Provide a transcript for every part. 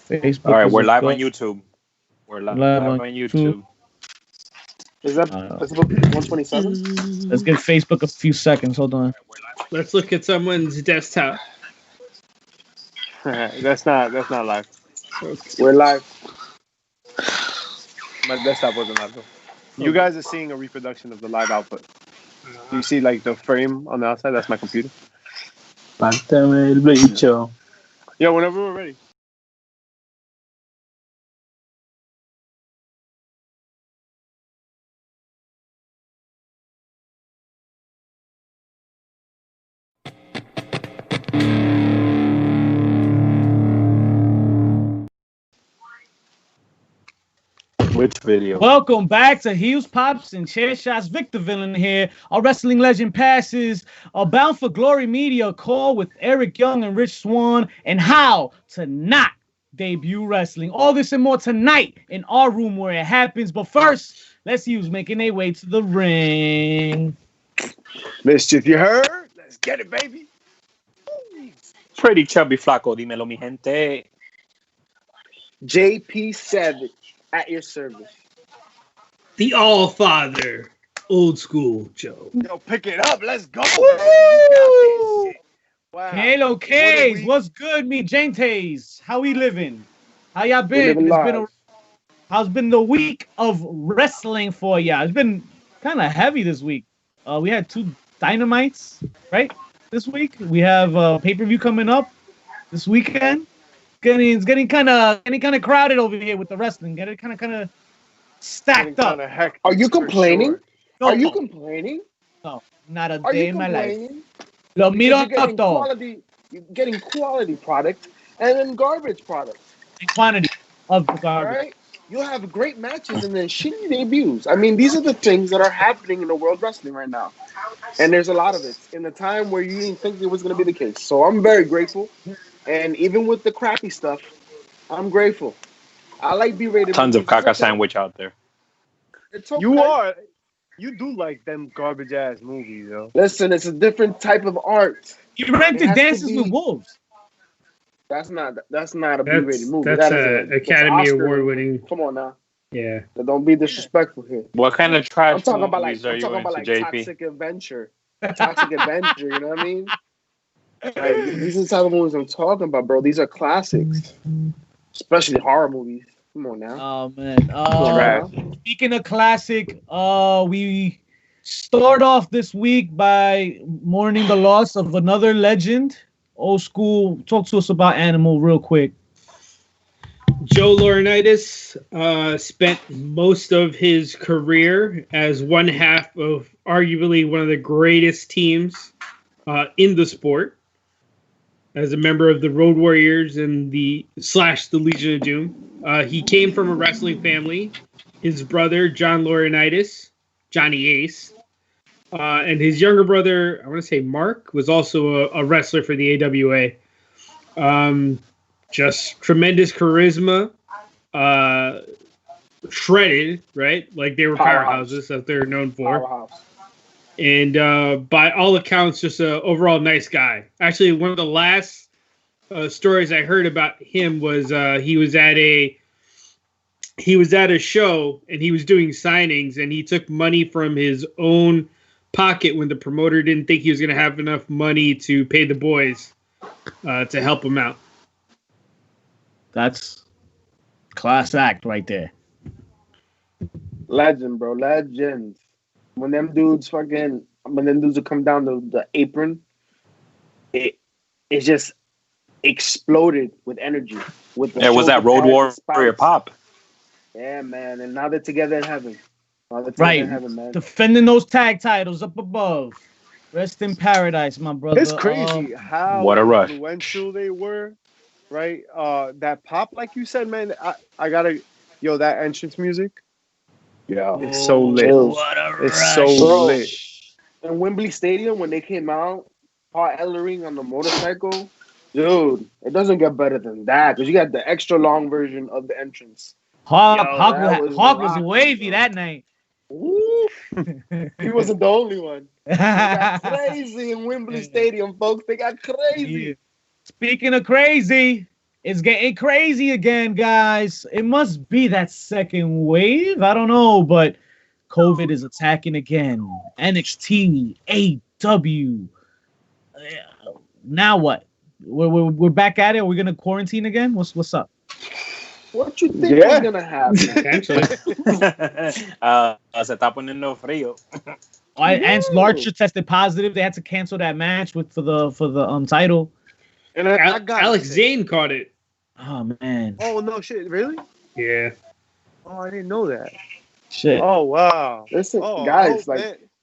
Facebook. All right, we're live on YouTube. We're live on YouTube. Is that Facebook 127? Let's give Facebook a few seconds. Hold on. Let's look at someone's desktop. That's not live. We're live. My desktop wasn't live though. You guys are seeing a reproduction of the live output. You see like the frame on the outside? That's my computer. Párteme el bicho. Yeah, whenever we're ready. Which video? Welcome back to Heels, Pops, and Chair Shots. Victor Villain here. Our wrestling legend passes a Bound for Glory media call with Eric Young and Rich Swann and how to not debut wrestling. All this and more tonight in our room where it happens. But first, let's see who's making their way to the ring. Mischief, you heard? Let's get it, baby. Pretty chubby flaco, dímelo, mi gente. JP Savage. At your service. The All-Father, Old School Joe. Yo, pick it up. Let's go. Wow. Hello, K's. What's good, me gentes? How we living? How y'all been? How's been the week of wrestling for y'all? It's been kind of heavy this week. We had 2 dynamites, right? This week we have pay-per-view coming up this weekend. It's getting kind of crowded over here with the wrestling. Getting kind of stacked up. Are you complaining? Sure. No. Are you complaining? No, not a day in my life. Lo miro todo. You're getting quality product and then garbage product. And quantity of the garbage. Right? You have great matches and then shitty debuts. I mean, these are the things that are happening in the world wrestling right now. And there's a lot of it in the time where you didn't think it was going to be the case. So I'm very grateful. And even with the crappy stuff, I'm grateful. I like B-rated. Tons of caca sandwich out there. It's okay. You do like them garbage ass movies, yo. Listen, it's a different type of art. You rented Dances with Wolves. That's not a B-rated movie. That's an Academy Award winning. Come on now. Yeah. Don't be disrespectful here. What kind of trash I'm talking about movies are you into, JP? Toxic Adventure. Toxic Adventure, you know what I mean? Like, these are the type of movies I'm talking about, bro. These are classics. Especially horror movies. Come on now. Oh, man. Speaking of classic, we start off this week by mourning the loss of another legend. Old School. Talk to us about Animal real quick. Joe Laurinaitis spent most of his career as one half of arguably one of the greatest teams in the sport. As a member of the Road Warriors and the Legion of Doom. He came from a wrestling family. His brother, John Laurinaitis, Johnny Ace, and his younger brother, I want to say Mark, was also a wrestler for the AWA. Just tremendous charisma, shredded, right? Like they were powerhouses that they're known for. Powerhouse. And by all accounts, just an overall nice guy. Actually, one of the last stories I heard about him was he was at a show and he was doing signings and he took money from his own pocket when the promoter didn't think he was going to have enough money to pay the boys to help him out. That's class act right there. Legend, bro. Legend. When them dudes would come down the apron, it just exploded with energy. Was that Road Warrior Pop? Yeah, man. And now they're together in heaven. Right. In heaven, man. Defending those tag titles up above. Rest in paradise, my brother. It's crazy how what a rush. influential they were. Right? That Pop, like you said, man, I gotta that entrance music. Yeah, it's so lit. It's so lit. In Wembley Stadium, when they came out, Paul Ellering on the motorcycle, dude, it doesn't get better than that because you got the extra long version of the entrance. Hawk was wavy that night. He wasn't the only one. They got crazy in Wembley Stadium, folks. They got crazy. Yeah. Speaking of crazy, It's getting crazy again, guys. It must be that second wave. I don't know, but COVID is attacking again. NXT, AEW. Now what? We're back at it. Are we gonna quarantine again? What's up? What you think is gonna happen? Potentially. Se está poniendo frío. And Larcher tested positive. They had to cancel that match for the title. And Alex Zane caught it. Oh man. Oh no, shit! Really? Yeah. Oh, I didn't know that. Shit. Oh wow. Listen, Oh, guys,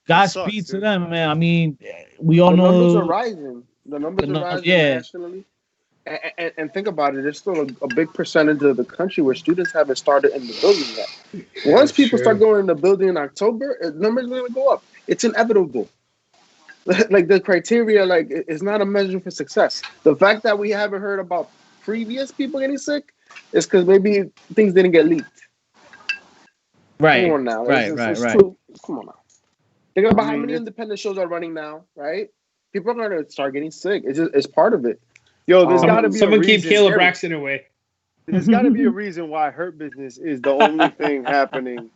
Godspeed to them, man. I mean, we all the know numbers are rising. The numbers are rising yeah. nationally. And think about it, there's still a big percentage of the country where students haven't started in the building yet. Once people start going in the building in October, numbers are going to go up. It's inevitable. Like the criteria, like it's not a measure for success. The fact that we haven't heard about previous people getting sick is because maybe things didn't get leaked. Right. Come on now. Right. Come on now. Think about how many independent shows are running now, right? People are going to start getting sick. It's part of it. Yo, there's got to be someone a keep reason. Caleb Braxton away. There's got to be a reason why Hurt Business is the only thing happening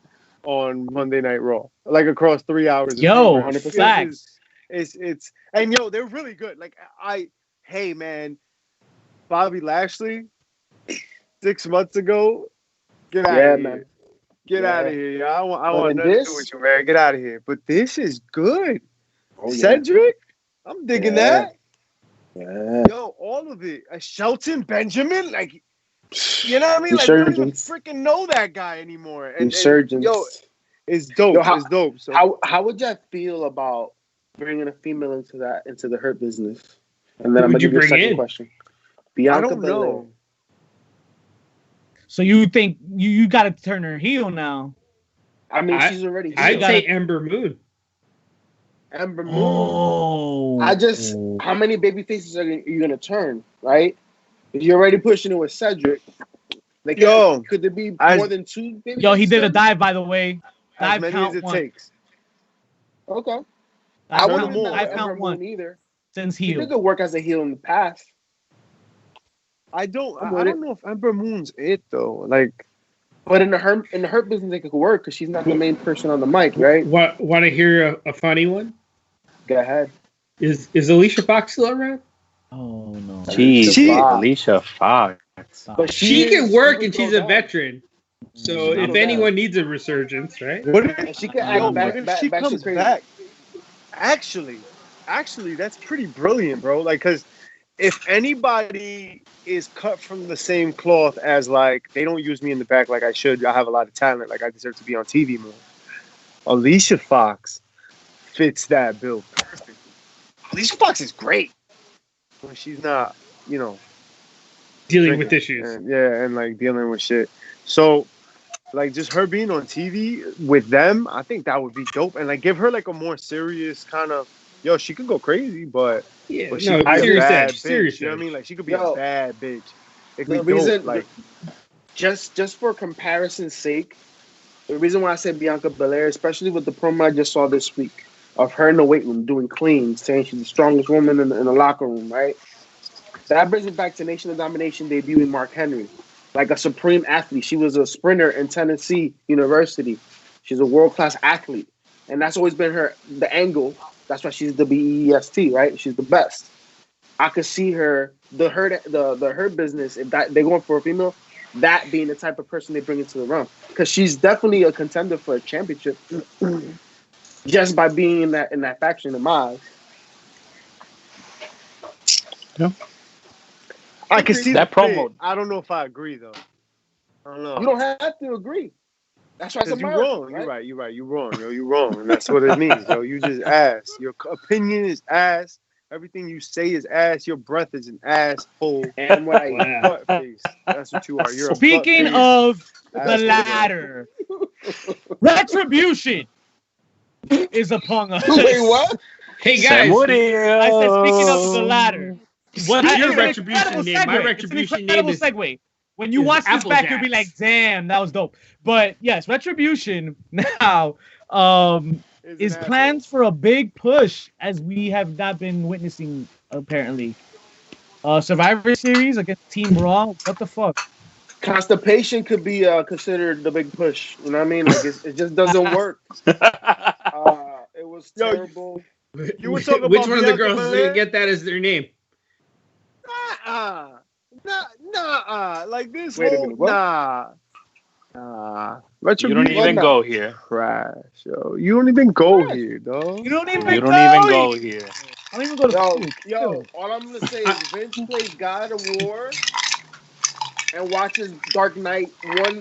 on Monday Night Raw, like across 3 hours. Yo, 100%. It's and yo, they're really good. Like hey man, Bobby Lashley, 6 months ago, get out of here. Man. Get out of here. I want nothing to do with you, man. Get out of here. But this is good. Oh, Cedric, I'm digging that. Yeah. Yo, all of it. Shelton Benjamin, like, you know what I mean? Like, we don't even freaking know that guy anymore. Insurgents. Yo, it's dope. It's dope. So how would you feel about bringing a female into the Hurt Business? And then Who I'm would gonna give you a you bring second in? question. Bianca I don't Belair. know. So you think you got to turn her heel now? I mean, she's already. I'd say Ember Moon. Ember Moon. Oh. How many baby faces are you gonna turn? Right? If you're already pushing it with Cedric. Like, yo, could there be more than 2 baby? Yo, he did a dive, by the way. As many as it takes. Okay. I wouldn't count one either. Since He heel. did good work as a heel in the past. I don't know if Ember Moon's it though. Like, but in the Hurt Business, it could work because she's not the main person on the mic, right? Want to hear a funny one? Go ahead. Is Alicia Fox still around? Oh no. Jeez, Alicia Fox. But she can work and she's a veteran. So if anyone needs a resurgence, right? What if she could act back, she comes back? Actually, that's pretty brilliant, bro. Like, because if anybody is cut from the same cloth as, like, they don't use me in the back like I should, I have a lot of talent, like I deserve to be on TV more. Alicia Fox fits that bill perfectly. Alicia Fox is great when she's not, Dealing with issues. And like dealing with shit. So, like, just her being on TV with them, I think that would be dope. And like give her like a more serious kind of, she could go crazy, but she could be a bad bitch. You know what I mean? Like she could be a bad bitch. The reason, like, just for comparison's sake, the reason why I said Bianca Belair, especially with the promo I just saw this week of her in the weight room doing cleans, saying she's the strongest woman in the locker room, right? That brings it back to Nation of Domination debuting Mark Henry, like a supreme athlete. She was a sprinter in Tennessee University. She's a world-class athlete, and that's always been the angle. That's why she's the BEST, right? She's the best. I could see her, the Hurt Business, if they're going for a female, that being the type of person they bring into the realm, because she's definitely a contender for a championship, just by being in that faction of mine. Yeah. I can see that promo. I don't know if I agree though. I don't know. You don't have to agree. That's why it's you're wrong. Right? You're right. You're wrong. Yo, you're wrong, and that's what it means. Yo, you just ass. Your opinion is ass. Everything you say is ass. Your breath is an asshole. And what I butt face. That's what you are. You're Speaking a of the ladder, Retribution is upon us. Wait, what? Hey guys, I said speaking of the ladder. What's your Retribution name? My Retribution name is segue. When you watch this back, you'll be like, "Damn, that was dope." But yes, Retribution now is plans for a big push, as we have not been witnessing apparently. Survivor Series against Team Raw. What the fuck? Constipation could be considered the big push. You know what I mean? Like it just doesn't work. It was terrible. You were talking Which about one of the Bianca girls is Belair? gonna get that as their name? Nah. Like this Wait a whole minute, what? nah. You don't even go here. Crash, yo. You don't even go here, dog. You don't even You go. don't even go here. I don't even go to school. Yo, all I'm gonna say is Vince plays God of War and watches Dark Knight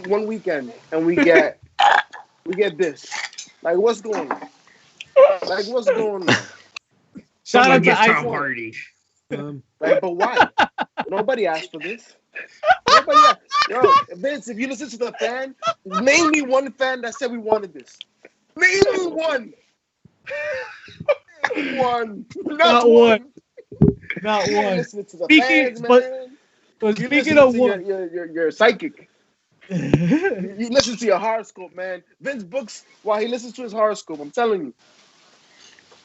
one weekend, and we get this. Like, what's going on? Shout Someone out to get Tom iPhone. Hardy. Like, but why? Nobody asked for this. Nobody asked. Yo, Vince, if you listen to the fan, name me one fan that said we wanted this. Name me one. Not one. Not You one. listen to the fans, man. But You speaking listen of to one, your psychic. You listen to your horoscope, man. Vince books while he listens to his horoscope. I'm telling you.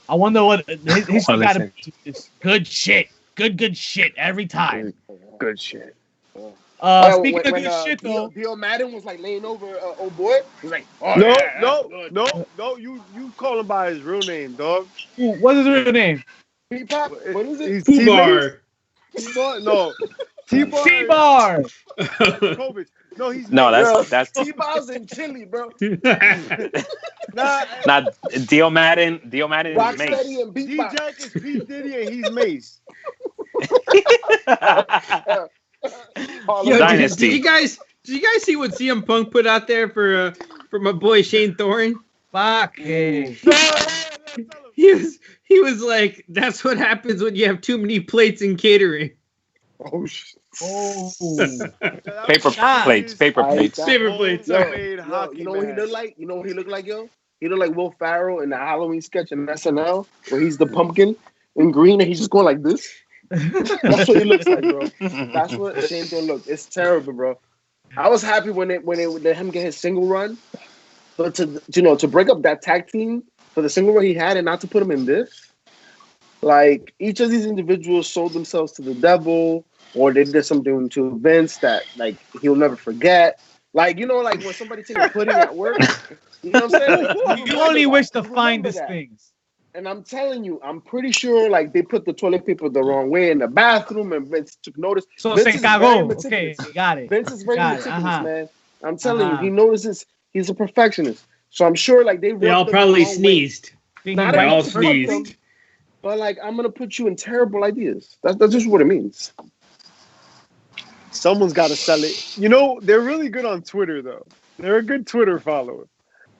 I wonder what his Well, gotta listen. be. Just good shit. Good shit every time. Good shit. Speaking of good shit though, Dio Madden was like laying over old boy. He's like, oh, No, yeah, no, good. no. You call him by his real name, dog. what's his real name? P-Pop, what is it? He's Poobar. T-Bar? No. T-Bar. T-Bar. Kovic. No, he's No, Mace. that's T-Ball's in Chile, bro. Nah, not Dio Madden. Dio Madden is Rocksteady Mace. and Beatbox. D-Jack is P. Diddy and he's Mace. Yo, Dynasty. did you guys see what CM Punk put out there for my boy Shane Thorne? Fuck. Hey. He was like, that's what happens when you have too many plates in catering. Oh, shit. Oh. Paper plates. Paper plates. Paper plates. Yo, Made yo, hockey you know what he match. looked like? You know what he looked like, yo? He looked like Will Ferrell in the Halloween sketch in SNL where he's the pumpkin in green and he's just going like this. That's what he looks like, bro. That's what Shane Thorne looked. It's terrible, bro. I was happy when they let him get his single run, but to break up that tag team for the single run he had and not to put him in this, like each of these individuals sold themselves to the devil, or they did something to Vince that like he'll never forget. Like like when somebody takes a pudding at work, you know what I'm saying? Like, You only wish to remember find these that. things. And I'm telling you, I'm pretty sure like they put the toilet paper the wrong way in the bathroom, and Vince took notice. So Vince se is very cagó. meticulous. Okay, got it. Vince is very Got it, meticulous, man. I'm telling you, Uh-huh. he notices. He's a perfectionist. So I'm sure like They rubbed all them probably the wrong way. sneezed. Not They all enough to fuck them, sneezed. but like I'm gonna put you in terrible ideas. That's just what it means. Someone's got to sell it. You know, they're really good on Twitter, though. They're a good Twitter follower.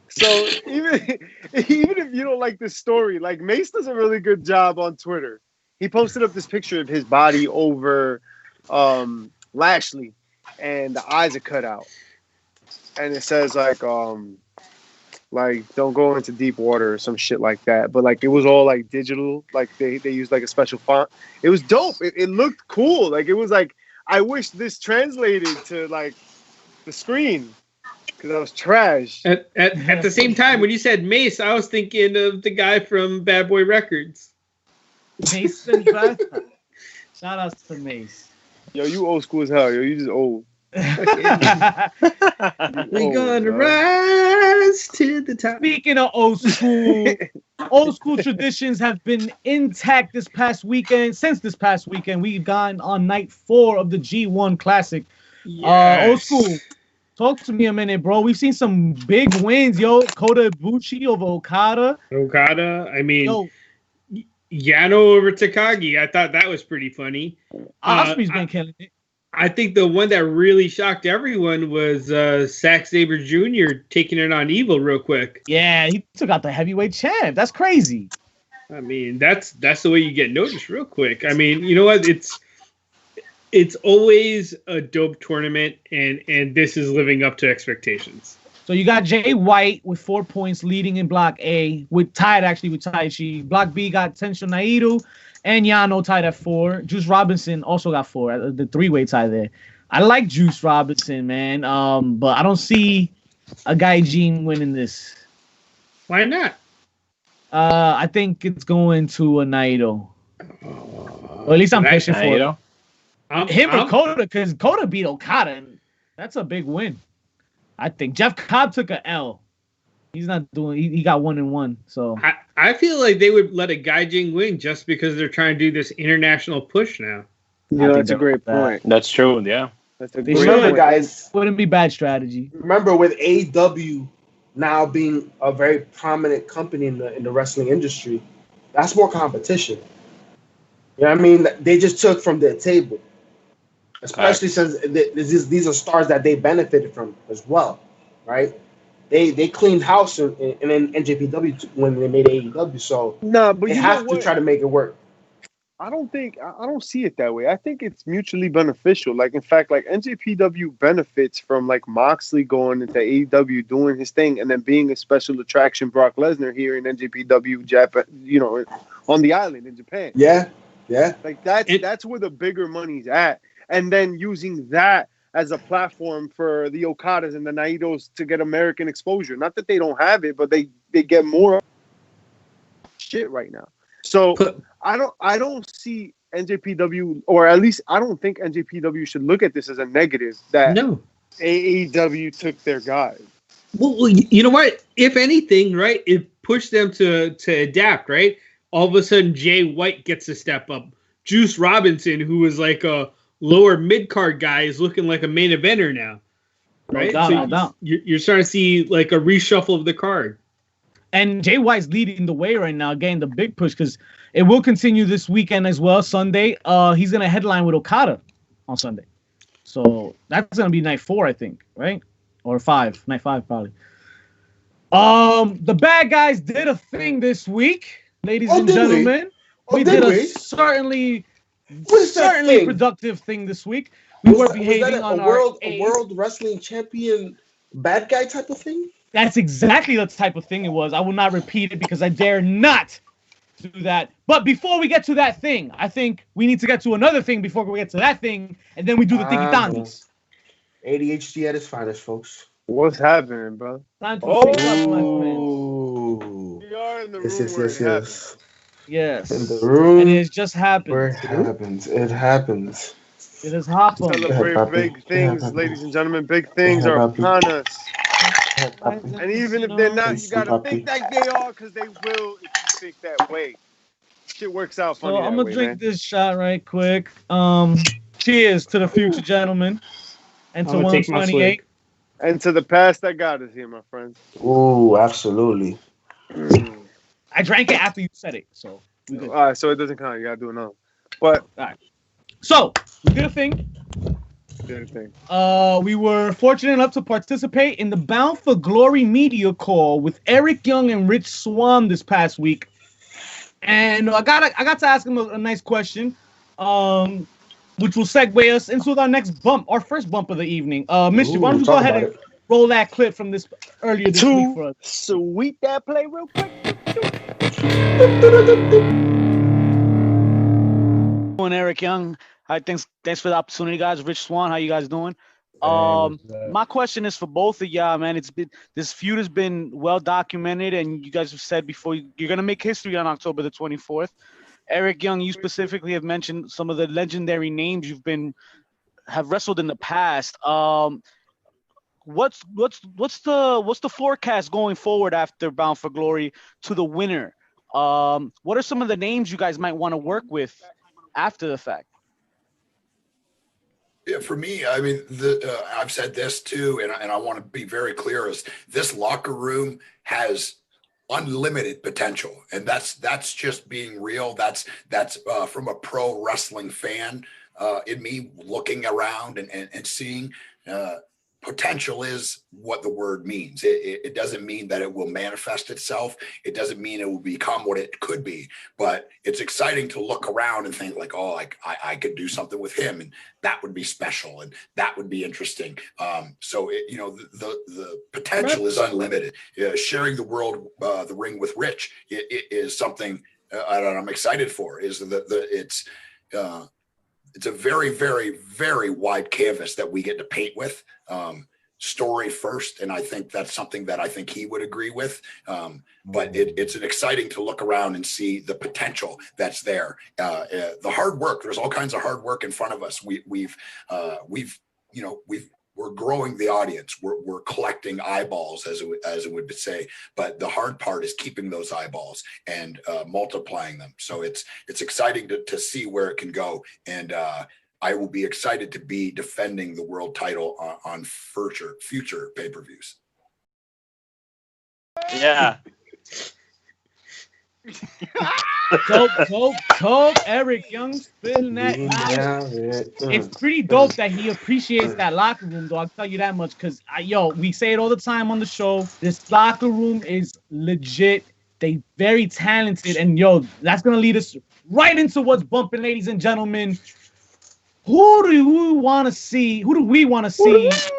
So even if you don't like this story, like Mace does a really good job on Twitter. He posted up this picture of his body over Lashley, and the eyes are cut out, and it says like don't go into deep water or some shit like that. But like it was all like digital, like they used like a special font. It was dope. It looked cool. Like it was like I wish this translated to like the screen. Because that was trash. At the same time, when you said Mace, I was thinking of the guy from Bad Boy Records. Mace and Bertha. Shout outs to Mace. Yo, you old school as hell. Yo, you just old. We gonna rise to the top. Speaking of old school traditions have been intact this past weekend. Since this past weekend, we've gone on night 4 of the G1 Classic. Yes. Old school. Talk to me a minute, bro. We've seen some big wins, yo. Kota Ibushi over Okada. I mean, Yo, Yano over Takagi. I thought that was pretty funny. Osprey's been killing it. I think the one that really shocked everyone was Zack Sabre Jr. taking it on Evil real quick. Yeah, he took out the heavyweight champ. That's crazy. I mean, that's the way you get noticed real quick. I mean, you know what? It's always a dope tournament, and this is living up to expectations. So you got Jay White with 4 points leading in Block A, tied with Taichi. Block B got Tensho Naito and Yano tied at 4. Juice Robinson also got 4, the 3-way tie there. I like Juice Robinson, man, but I don't see a Gaijin winning this. Why not? I think it's going to a Naito. Or at least I'm pushing for it. or Kota, because Kota beat Okada, and that's a big win. I think Jeff Cobb took a L. He's not doing. He got 1-1. So I feel like they would let a Gaijin win just because they're trying to do this international push now. Yeah, that's a great point. That's true. Yeah, that's a they great should, point. Guys. Wouldn't be bad strategy. Remember, with AEW now being a very prominent company in the wrestling industry, that's more competition. You know what I mean? They just took from their table, especially since these are stars that they benefited from as well, right? They cleaned house in NJPW when they made AEW, so but they you have to try to make it work. I don't see it that way. I think it's mutually beneficial. Like, in fact, like NJPW benefits from like Moxley going into AEW, doing his thing, and then being a special attraction Brock Lesnar here in NJPW, Japan, on the island in Japan. Yeah. Like that's where the bigger money's at, and then using that as a platform for the Okadas and the Naitos to get American exposure. Not that they don't have it, but they get more shit right now. So I don't see NJPW, or at least I don't think NJPW should look at this as a negative that AEW took their guys. Well, you know what? If anything, right, it pushed them to adapt, right? All of a sudden, Jay White gets a step up. Juice Robinson, who was like a lower mid-card guy, is looking like a main eventer now, right? No doubt. You're starting to see like a reshuffle of the card. And Jay White's leading the way right now, getting the big push, because it will continue this weekend as well. Sunday, he's going to headline with Okada on Sunday. So that's going to be night 4, I think, right? Or 5. Night 5, probably. The bad guys did a thing this week, ladies and gentlemen. We did a certainly productive thing this week. We were behaving on a world wrestling champion bad guy type of thing? That's exactly the type of thing it was. I will not repeat it because I dare not do that. But before we get to that thing, I think we need to get to another thing before we get to that thing, and then we do the thingy-thangies. ADHD at its finest, folks. What's happening, bro? Time to think up, my friends. We are in the room Yes. In the room. And it just happened. Where it happens. It happens. It has happened. Celebrate big things, ladies and gentlemen. Big things are upon us. And even if they're not, you gotta think that they are, because they will if you think that way. Shit works out funny. So I'm gonna drink this shot right quick. Cheers to the future, gentlemen, and to 128, and to the past that got us here, my friends. Ooh, absolutely. I drank it after you said it, so we good. All right, so it doesn't count. You gotta do another. But all right, so we did a thing. We were fortunate enough to participate in the Bound for Glory media call with Eric Young and Rich Swann this past week, and I got to ask him a nice question, which will segue us into our next bump, our first bump of the evening. Misty, why don't you go ahead and roll that clip from this earlier this week for us? Sweet that play real quick. Eric Young. Hi, thanks for the opportunity, guys. Rich Swann, how you guys doing? My question is for both of y'all, man. This feud has been well documented, and you guys have said before you're gonna make history on October the 24th. Eric Young, you specifically have mentioned some of the legendary names have wrestled in the past. What's the forecast going forward after Bound for Glory to the winner? What are some of the names you guys might want to work with after the fact? Yeah, for me, I mean, I've said this too, and I want to be very clear: is this locker room has unlimited potential, and that's just being real. That's from a pro wrestling fan in me looking around and seeing. Potential is what the word means. It doesn't mean that it will manifest itself. It doesn't mean it will become what it could be, but it's exciting to look around and think like, oh, I could do something with him, and that would be special, and that would be interesting. So the potential is unlimited. Sharing the world, the ring with Rich is something I'm excited for. It's a very, very, very wide canvas that we get to paint with. story first, and I think that's something that I think he would agree with. But it's exciting to look around and see the potential that's there. The hard work. There's all kinds of hard work in front of us. We're growing the audience. We're collecting eyeballs, as it would say. But the hard part is keeping those eyeballs and multiplying them. So it's exciting to see where it can go. And I will be excited to be defending the world title on future pay-per-views. Yeah. Dope. Eric Young spilling that. It's pretty dope that he appreciates that locker room, though. I'll tell you that much, because we say it all the time on the show. This locker room is legit. They very talented, and that's gonna lead us right into what's bumping, ladies and gentlemen. Who do we want to see? Post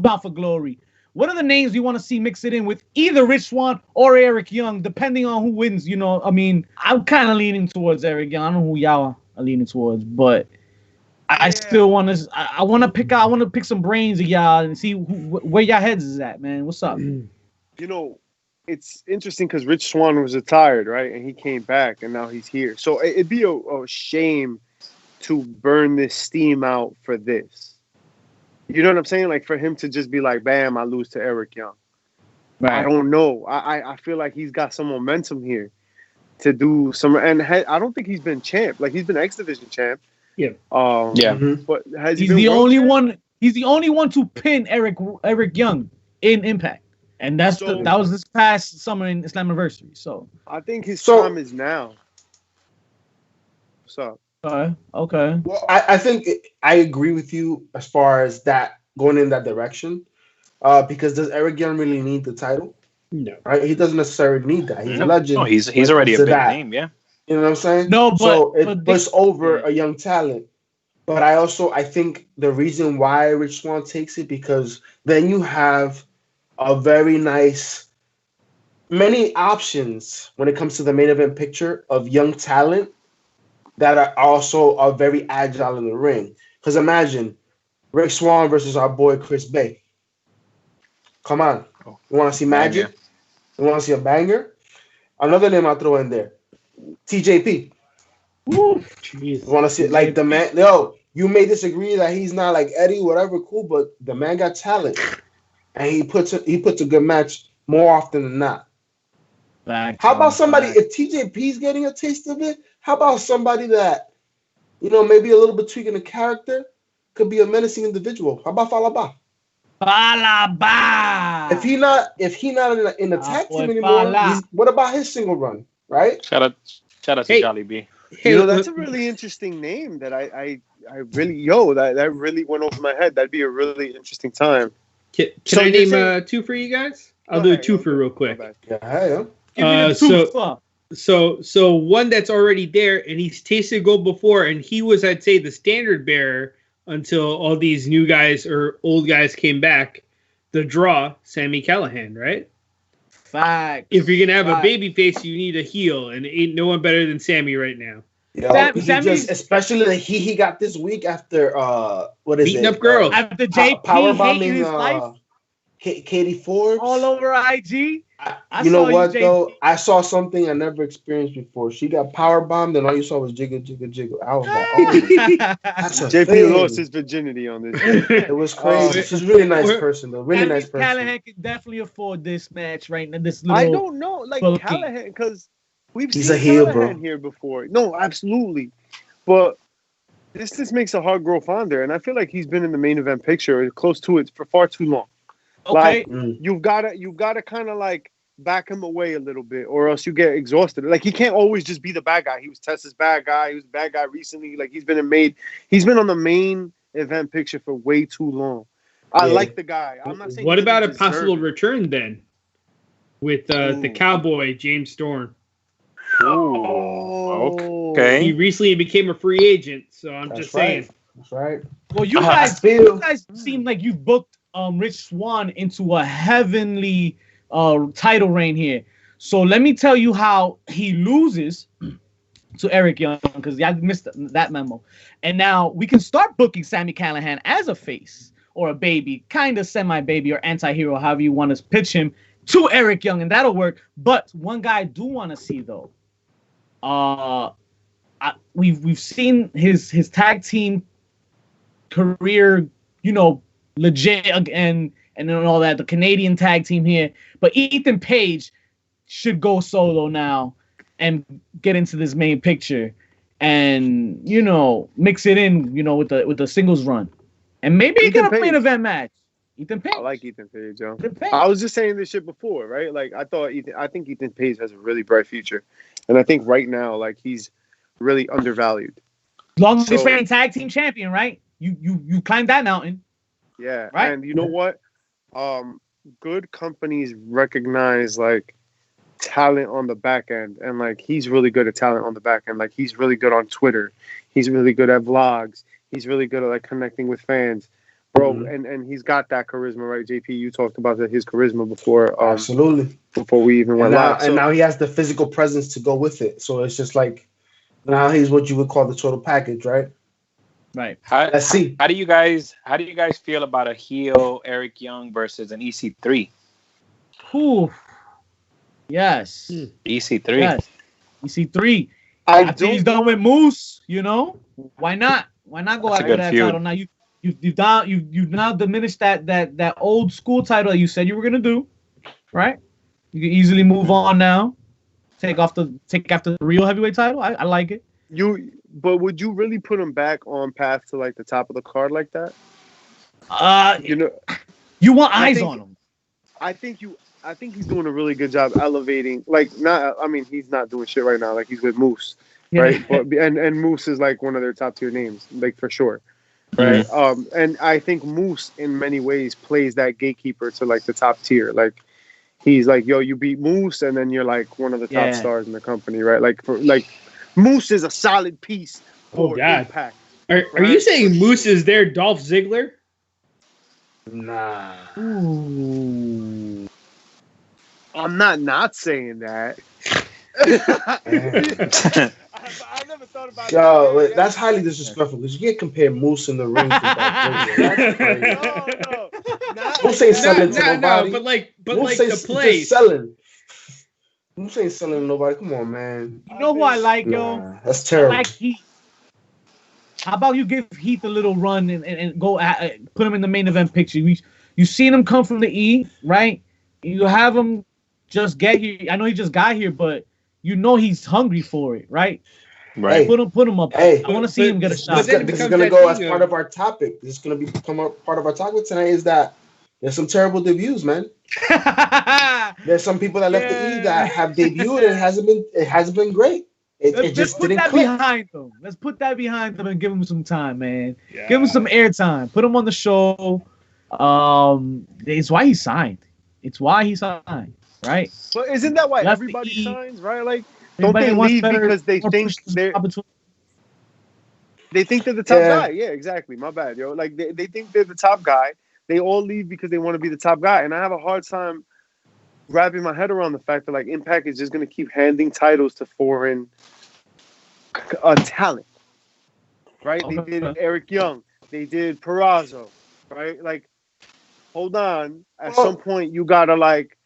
Bound for Glory? What are the names you want to see mix it in with either Rich Swann or Eric Young, depending on who wins? I'm kind of leaning towards Eric Young. I don't know who y'all are leaning towards, but I still want to. I want to pick some brains of y'all and see where y'all heads is at, man. What's up? It's interesting because Rich Swann was retired, right, and he came back, and now he's here. So it'd be a shame to burn this steam out for this. You know what I'm saying? Like, for him to just be like, bam, I lose to Eric Young. Right. I don't know. I feel like he's got some momentum here to do some. And I don't think he's been champ. Like, he's been X Division champ. Yeah. But has he he's been the only champ? one. He's the only one to pin Eric Young in Impact, and that was this past summer in Slammiversary. So I think his time is now. What's up? Okay. Well, I think I agree with you as far as that going in that direction. Because does Eric Young really need the title? No. Right? He doesn't necessarily need that. He's a legend. No, he's already a big name, yeah. You know what I'm saying? No, but it puts over a young talent. But I think the reason why Rich Swann takes it, because then you have a very many options when it comes to the main event picture of young talent that are very agile in the ring. Because imagine Rick Swann versus our boy Chris Bay. Come on. You want to see magic? You want to see a banger? Another name I'll throw in there. TJP. Woo. You want to see like the man? You may disagree that he's not like Eddie, whatever, cool, but the man got talent. And he puts a good match more often than not. How about somebody, if TJP's getting a taste of it, how about somebody that, maybe a little bit tweaking the character, could be a menacing individual? How about Falaba? If he not in the tag team anymore, what about his single run? Right? Shout out to Jolly B. That's a really interesting name that I really that really went over my head. That'd be a really interesting time. Can I name two for you guys? I'll do a two for real quick. Yeah. So one that's already there, and he's tasted gold before, and he was, I'd say, the standard bearer until all these new guys or old guys came back. The Draw, Sami Callihan, right? Fact. If you're gonna have a baby face, you need a heel, and ain't no one better than Sami right now. Especially the he got this week after beating up girls after JP power hating his life. Katie Forbes all over IG. You know what though? I saw something I never experienced before. She got power bombed, and all you saw was jiggle, jiggle, jiggle. I was like, "Oh, that's a JP thing." lost his virginity on this. It was crazy. She's a really nice person, though. Really nice person. Callihan can definitely afford this match right now. This little I don't know, like Callihan, because he's seen a heel, Callihan bro. here before. No, absolutely, but this makes a hard growth on there, and I feel like he's been in the main event picture, close to it, for far too long. Okay, like, you've got to kind of like back him away a little bit, or else you get exhausted. Like, he can't always just be the bad guy. He was Tessa's bad guy. He was a bad guy recently. Like, he's been on the main event picture for way too long. I like the guy. I'm not saying. What about a possible return then with the Cowboy James Storm? Okay. He recently became a free agent, so I'm just saying. That's right. Well, you guys seem like you booked Rich Swann into a heavenly title reign here. So let me tell you how he loses to Eric Young, because y'all missed that memo. And now we can start booking Sami Callihan as a face, or a baby, kind of semi-baby or anti-hero, however you want to pitch him, to Eric Young, and that'll work. But one guy I do want to see, though, we've seen his tag team career, legit and then all that, the Canadian tag team here. But Ethan Page should go solo now and get into this main picture and, mix it in, with the singles run. And maybe he get a main event match. Ethan Page. I like Ethan Page, yo. I was just saying this shit before, right? Like, I think Ethan Page has a really bright future. And I think right now, like, he's really undervalued. Longest reigning tag team champion, right? You climbed that mountain. Yeah. Right? And you know what? Good companies recognize, like, talent on the back end. And, like, he's really good at talent on the back end. Like, he's really good on Twitter. He's really good at vlogs. He's really good at, like, connecting with fans. Bro, and he's got that charisma, right? JP, you talked about his charisma before. Absolutely. Before we even went live. And now he has the physical presence to go with it. So it's just like, now he's what you would call the total package, right? Right. Let's see. How do you guys feel about a heel Eric Young versus an EC3? Ooh. Yes. EC3. Yes. EC3. After he's done with Moose, why not? Why not go after that title? Now you've now diminished that old school title that you said you were gonna do, right? You can easily move on now. Take after the real heavyweight title. I like it. But would you really put him back on path to like the top of the card like that? You want eyes on him. I think he's doing a really good job elevating. Like, he's not doing shit right now. Like, he's with Moose, right? But and Moose is like one of their top tier names, like, for sure. Right. And I think Moose in many ways plays that gatekeeper to like the top tier. Like, he's like, yo, you beat Moose, and then you're like one of the top stars in the company, right? Like Moose is a solid piece for Impact. Are you saying Moose is their Dolph Ziggler? Nah. Ooh. I'm not saying that. I never thought about it. That's highly disrespectful because you can't compare Moose in the ring to that. No. Moose ain't selling to nobody. But Moose the place. Just selling. Moose ain't selling to nobody. Come on, man. You know who I like, yo? That's terrible. I like Heath. How about you give Heath a little run and go put him in the main event picture? You seen him come from the E, right? You have him just get here. I know he just got here, but he's hungry for it, right? Right. Put him up. Hey, I want to see him get a shot. This is going to go as part of our topic. This is going to become a part of our topic tonight. Is that there's some terrible debuts, man. There's some people that left the E that have debuted and it hasn't been great. It just didn't click. Behind them. Let's put that behind them and give him some time, man. Yeah. Give him some airtime. Put him on the show. It's why he signed. Right? But isn't that why everybody signs, right? Like, don't they leave because they think they're the top guy? Yeah, exactly. My bad, yo. Like, they think they're the top guy. They all leave because they want to be the top guy. And I have a hard time wrapping my head around the fact that, like, Impact is just going to keep handing titles to foreign talent, right? They did Eric Young. They did Perazo, right? Like, hold on. At some point, you got to, like,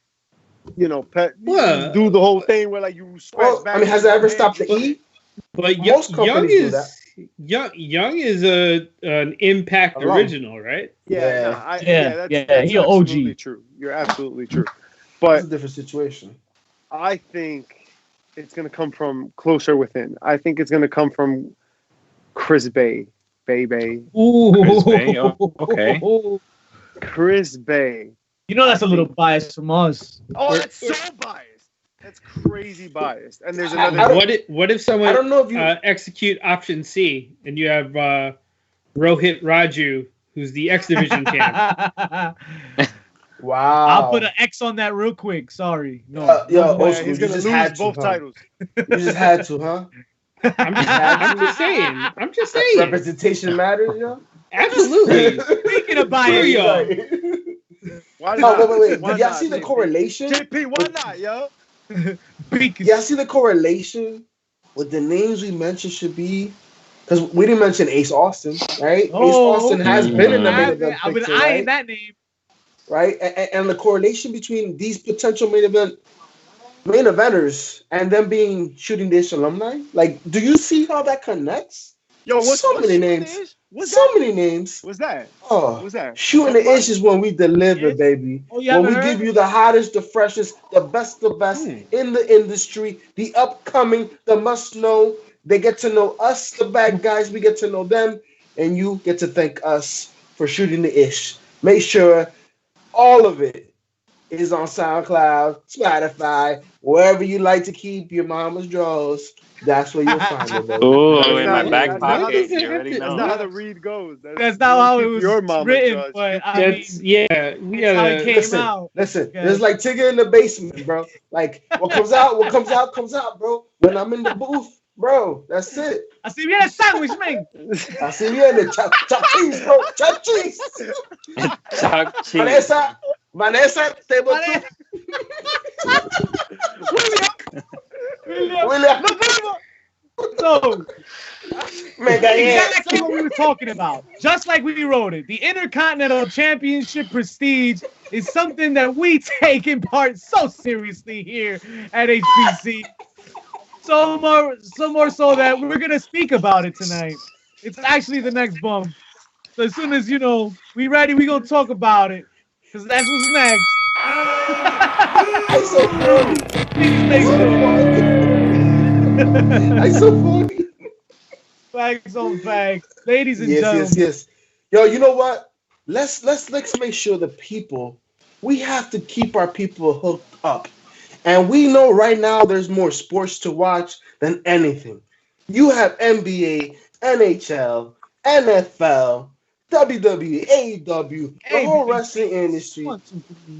do the whole thing where, like, you scratch back. Has that ever stopped the E? But Most companies do that. Young is an Impact original, right? Yeah. He's an OG. True. You're absolutely true. But it's a different situation. I think it's going to come from closer within. I think it's going to come from Chris Bay. Ooh. Chris Bay. Okay. Chris Bay. That's a little biased from us. Oh, that's so biased. That's crazy biased. And there's another. What if someone? I don't know if you execute option C and you have Rohit Raju, who's the X Division champ. Wow. I'll put an X on that real quick. Sorry. No. He's going to lose both titles. You just had to, huh? I'm just saying. Representation matters, yo. Absolutely. Speaking of bias, why not? Wait. Did y'all see the correlation? JP, why not, yo? Y'all see the correlation with the names we mentioned should be because we didn't mention Ace Austin, right? Ace Austin has been in the main event picture, I've been eyeing that name. Right? And the correlation between these potential main eventers and them being Shooting the Ish alumni, like, do you see how that connects? Yo, what's many names? Many names. What's that? Oh, what's that? Shooting the Ish is when we deliver, baby. Oh, when we give you the hottest, the freshest, the best in the industry, the upcoming, the must know. They get to know us, the bad guys. We get to know them, and you get to thank us for Shooting the Ish. Make sure all of it is on SoundCloud, Spotify, wherever you like to keep your mama's drawers. That's where you'll find it, baby. Oh, in my back pocket. You already know. That's not how the read goes. That's not how it was written, but I mean, how it came out. Listen, it's like Tigger in the basement, bro. Like, what comes out, comes out, bro. When I'm in the booth, bro, that's it. I see you in a sandwich, man. I see you in the chop cheese, bro. Chop cheese. Chop cheese. Vanessa, table two. William. So, exactly what we were talking about. Just like we wrote it, the Intercontinental Championship prestige is something that we take in part so seriously here at HPC. So more so that we're gonna speak about it tonight. It's actually the next bump. So as soon as we ready, we gonna talk about it. Cause that's what's next. I'm so funny. Please make sure. I'm so funny. Facts on facts. Ladies and gentlemen. Yes. Yo, you know what? Let's make sure we have to keep our people hooked up. And we know right now there's more sports to watch than anything. You have NBA, NHL, NFL, WWE, AEW, the whole wrestling industry.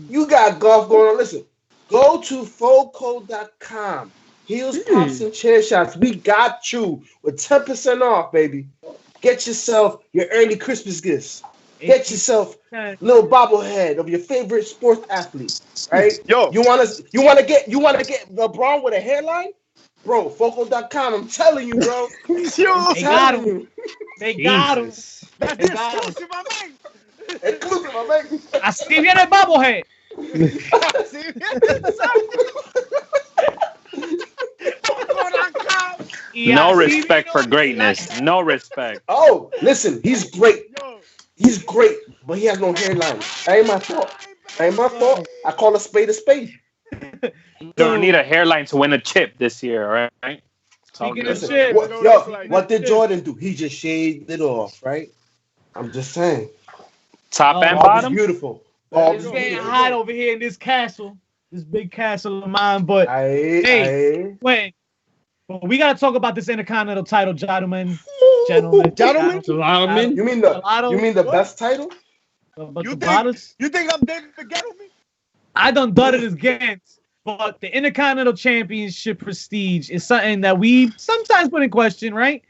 You got golf going on. Listen, go to Foco.com. Heels, Pops, and Chair Shots. We got you with 10% off, baby. Get yourself your early Christmas gifts. Get yourself a little bobblehead of your favorite sports athlete, right? Yo, you wanna get LeBron with a hairline, bro? Foco.com. I'm telling you, bro. They got him. They got him. That's exclusive, my man. Exclusive, my man. Así viene el bobblehead. No respect for greatness. No respect. Oh, listen, he's great. He's great, but he has no hairline. That ain't my fault. I call a spade a spade. You don't need a hairline to win a chip this year, right? Speaking of chip, what did Jordan do? He just shaved it off, right? I'm just saying. Top and bottom? Beautiful. It's getting hot over here in this castle. This big castle of mine, but wait. But we gotta talk about this Intercontinental title, gentlemen. You mean the best title? You think I'm David Gettleman? I done it again. But the Intercontinental Championship prestige is something that we sometimes put in question, right?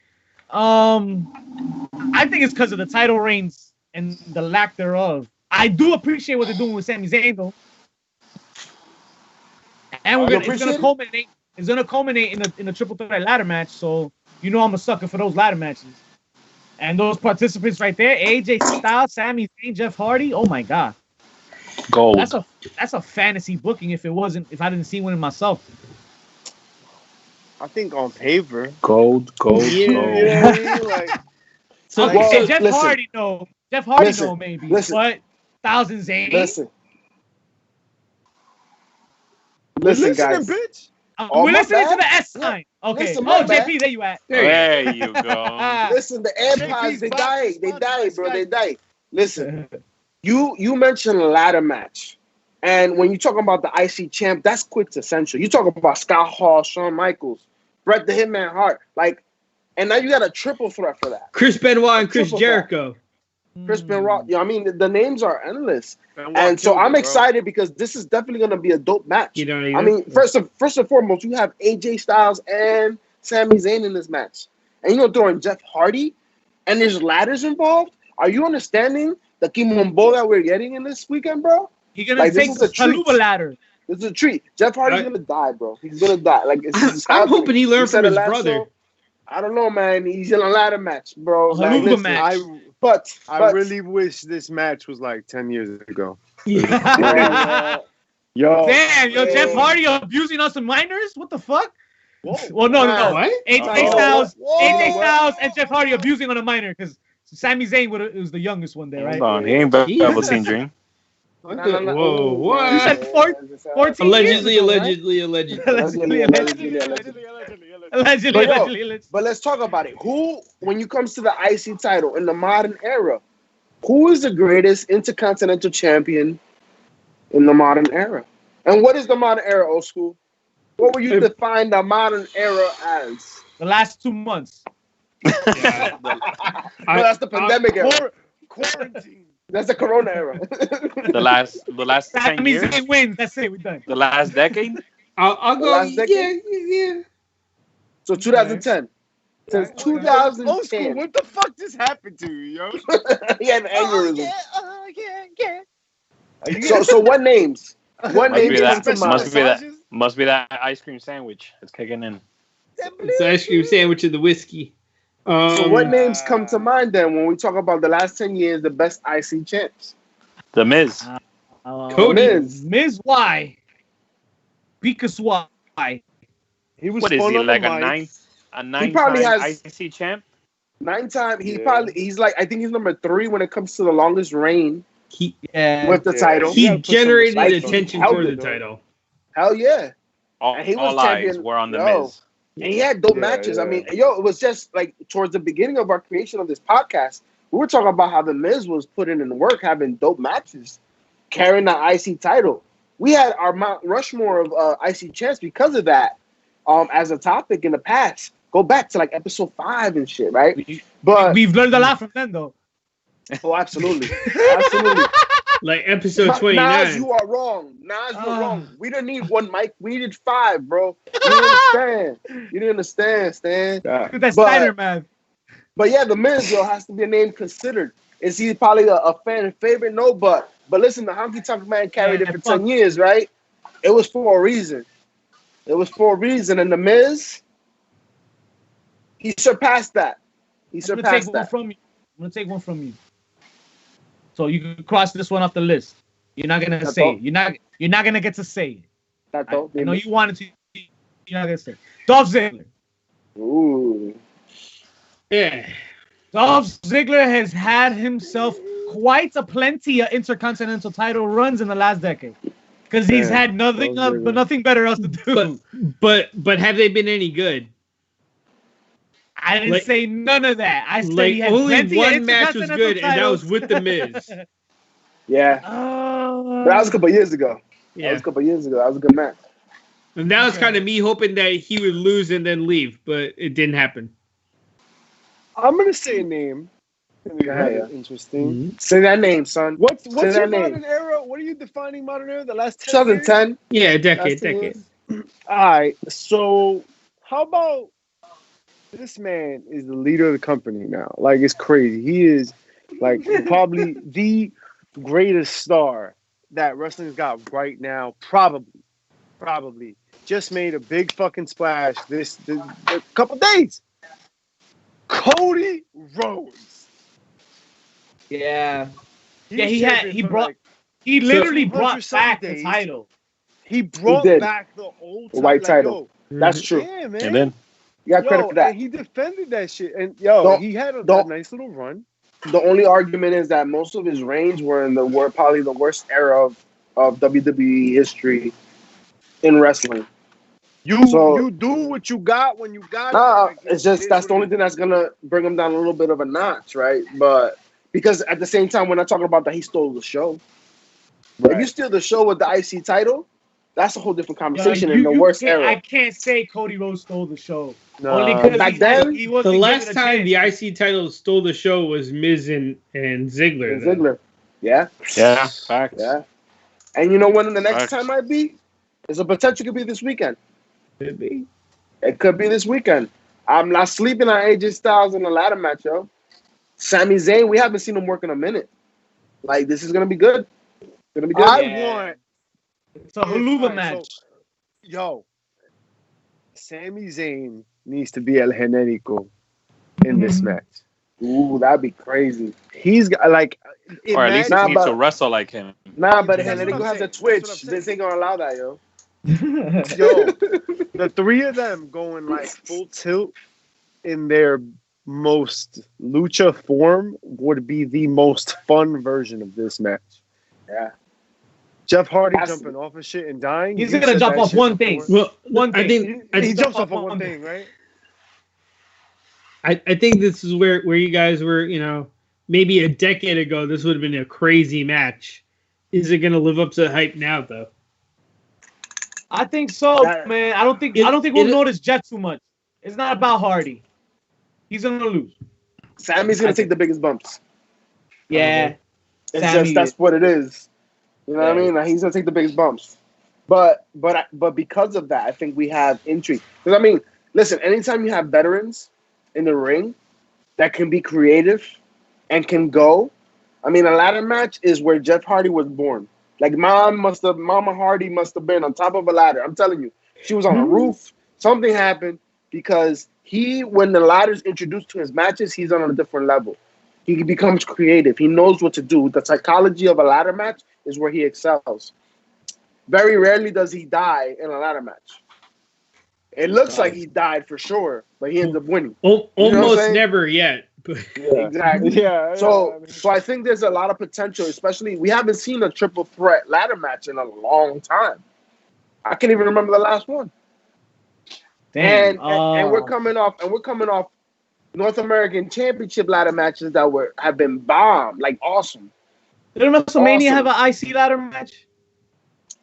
I think it's because of the title reigns and the lack thereof. I do appreciate what they're doing with Sami Zayn, though. And it's gonna culminate in a triple threat ladder match. So I'm a sucker for those ladder matches. And those participants right there, AJ Styles, Sami Zayn, Jeff Hardy. Oh my God, gold. That's a fantasy booking. If I didn't see one in myself. I think on paper, gold. Jeff Hardy, no. Jeff Hardy, no, maybe. But Thousand Zayn. Listen, guys. Bitch. We're listening to the S sign. Okay. Listen, JP, there you at. There you go. Listen, the Empires, they die, bro. They die. Listen, you mentioned a ladder match. And when you talk about the IC champ, that's quintessential. You talk about Scott Hall, Shawn Michaels, Bret the Hitman Hart. And now you got a triple threat for that. Chris Benoit and Chris Jericho. Chris Benoit. I mean, the names are endless. And so I'm excited because this is definitely going to be a dope match. I mean, first and foremost, you have AJ Styles and Sami Zayn in this match. And you're throwing Jeff Hardy and there's ladders involved. Are you understanding the Kimombo that we're getting in this weekend, bro? He's going to take the Chalupa ladder. This is a treat. Jeff Hardy's going to die, bro. He's going to die. I'm hoping he learned from his brother. I don't know, man. He's in a ladder match, bro. Haluva listen, match. I really wish this match was like 10 years ago. Yeah. Yo, Damn, Jeff Hardy abusing us in minors? What the fuck? whoa, Well, no. What? AJ Styles and Jeff Hardy abusing on a minor because Sami Zayn was the youngest one there, right? Hold on, he ain't double team Dream. Whoa, what? You said 14 Allegedly. But let's talk about it. Who, when it comes to the IC title in the modern era, who is the greatest intercontinental champion in the modern era? And what is the modern era, old school? What would you define the modern era as? The last 2 months. Yeah. That's the pandemic era. Quarantine. That's the Corona era. the last 10 years. That wins. That's it. We're done. The last decade. I'll go. Yeah. So 2010. Since 2010. Old school, what the fuck just happened to you, yo? He had an aneurysm. So what names? What names come to mind? Must be that ice cream sandwich. It's kicking in. It's the ice cream sandwich and the whiskey. So what names come to mind then when we talk about the last 10 years, the best IC champs? The Miz. Cody. Miz, why? Because why? He was What is he, like a nine-time has IC champ? 9-time. He's like, I think he's number 3 when it comes to the longest reign with the title. He generated attention for the title. Hell yeah. And he was eyes were on the Miz. And he had dope matches. I mean, it was just like towards the beginning of our creation of this podcast, we were talking about how the Miz was putting in work, having dope matches, carrying the IC title. We had our Mount Rushmore of IC champs because of that as a topic in the past. Go back to like episode 5 and shit, right? But we've learned a lot from them, though. Oh, absolutely. Absolutely. Like episode 29. Nas, you are wrong. Nas, you're wrong. We didn't need one mic. We needed 5, bro. You didn't understand, Stan. That's Steiner, man. But yeah, the Miz, has to be a name considered. Is he probably a fan favorite? No, but listen, the Honky Tonk Man carried it for 10 years, right? It was for a reason. And the Miz, he surpassed that. I'm gonna take one from you. So you can cross this one off the list. You're not gonna say it. You're not gonna get to say it. I know you wanted to. You're not gonna say it. Dolph Ziggler. Ooh. Yeah. Dolph Ziggler has had himself quite a plenty of intercontinental title runs in the last decade. Because he's had nothing better else to do. But have they been any good? I didn't say none of that. I said he had only one match was good, and that was with the Miz. Yeah. But that was a couple of years ago. That was a good match. And that was kind of me hoping that he would lose and then leave, but it didn't happen. I'm gonna say a name. Interesting. Mm-hmm. Say that name, son. What's your modern era? What are you defining modern era? The last 2010? Yeah, decade. All right. So how about this man is the leader of the company now? Like, it's crazy. He is like probably the greatest star that wrestling's got right now. Probably just made a big fucking splash this couple days. Cody Rhodes. Yeah. He literally brought back the title. He brought back the old title. White title. That's true. Yeah, man. And then you got credit for that. And he defended that shit. And he had a nice little run. The only argument is that most of his reigns were in probably the worst era of WWE history in wrestling. You do what you got when you got it. It's just that's the only thing that's gonna bring him down a little bit of a notch, right? But because at the same time, we're not talking about that he stole the show. Right. If you steal the show with the IC title, that's a whole different conversation in the worst era. I can't say Cody Rhodes stole the show. No. Only because back then, the last time the IC title stole the show was Miz and Ziggler. Ziggler. Yeah. Yeah. Facts. Yeah. And you know when the next time might be? There's a potential could be this weekend. Could be. It could be this weekend. I'm not sleeping on AJ Styles in the ladder match, yo. Sami Zayn, we haven't seen him work in a minute. Like, this is gonna be good. It's gonna be good. It's a Haluva match. Sami Zayn needs to be El Generico in this match. Ooh, that'd be crazy. He's got like, or at least he needs to wrestle like him. Nah, but That's what Generico I'm has a saying. Twitch. That's what I'm This ain't gonna allow that, yo. Yo, the three of them going like full tilt in their most lucha form would be the most fun version of this match. Yeah. Jeff Hardy jumping off of shit and dying. He's You gonna said jump that off shit one before. thing. Well, One thing. I think He jumps off of one thing, right? I think this is where you guys were, maybe a decade ago. This would have been a crazy match. Is it going to live up to the hype now, though? I think so, man. I don't think we'll notice Jet too much. It's not about Hardy. He's gonna lose. Sammy's gonna take the biggest bumps. Yeah. That's what it is. You know what I mean? Like, he's gonna take the biggest bumps. But because of that, I think we have intrigue. Because I mean, listen, anytime you have veterans in the ring that can be creative and can go, I mean, a ladder match is where Jeff Hardy was born. Like Mama Hardy must have been on top of a ladder. I'm telling you, she was on a roof. Something happened because when the ladder's introduced to his matches, he's on a different level. He becomes creative. He knows what to do. The psychology of a ladder match is where he excels. Very rarely does he die in a ladder match. It looks like he died for sure, but he ends up winning. Almost never yet. Exactly. Yeah. So I think there's a lot of potential, especially we haven't seen a triple threat ladder match in a long time. I can't even remember the last one. Damn. And we're coming off North American Championship ladder matches that have been bombed, like awesome. Didn't WrestleMania have an IC ladder match?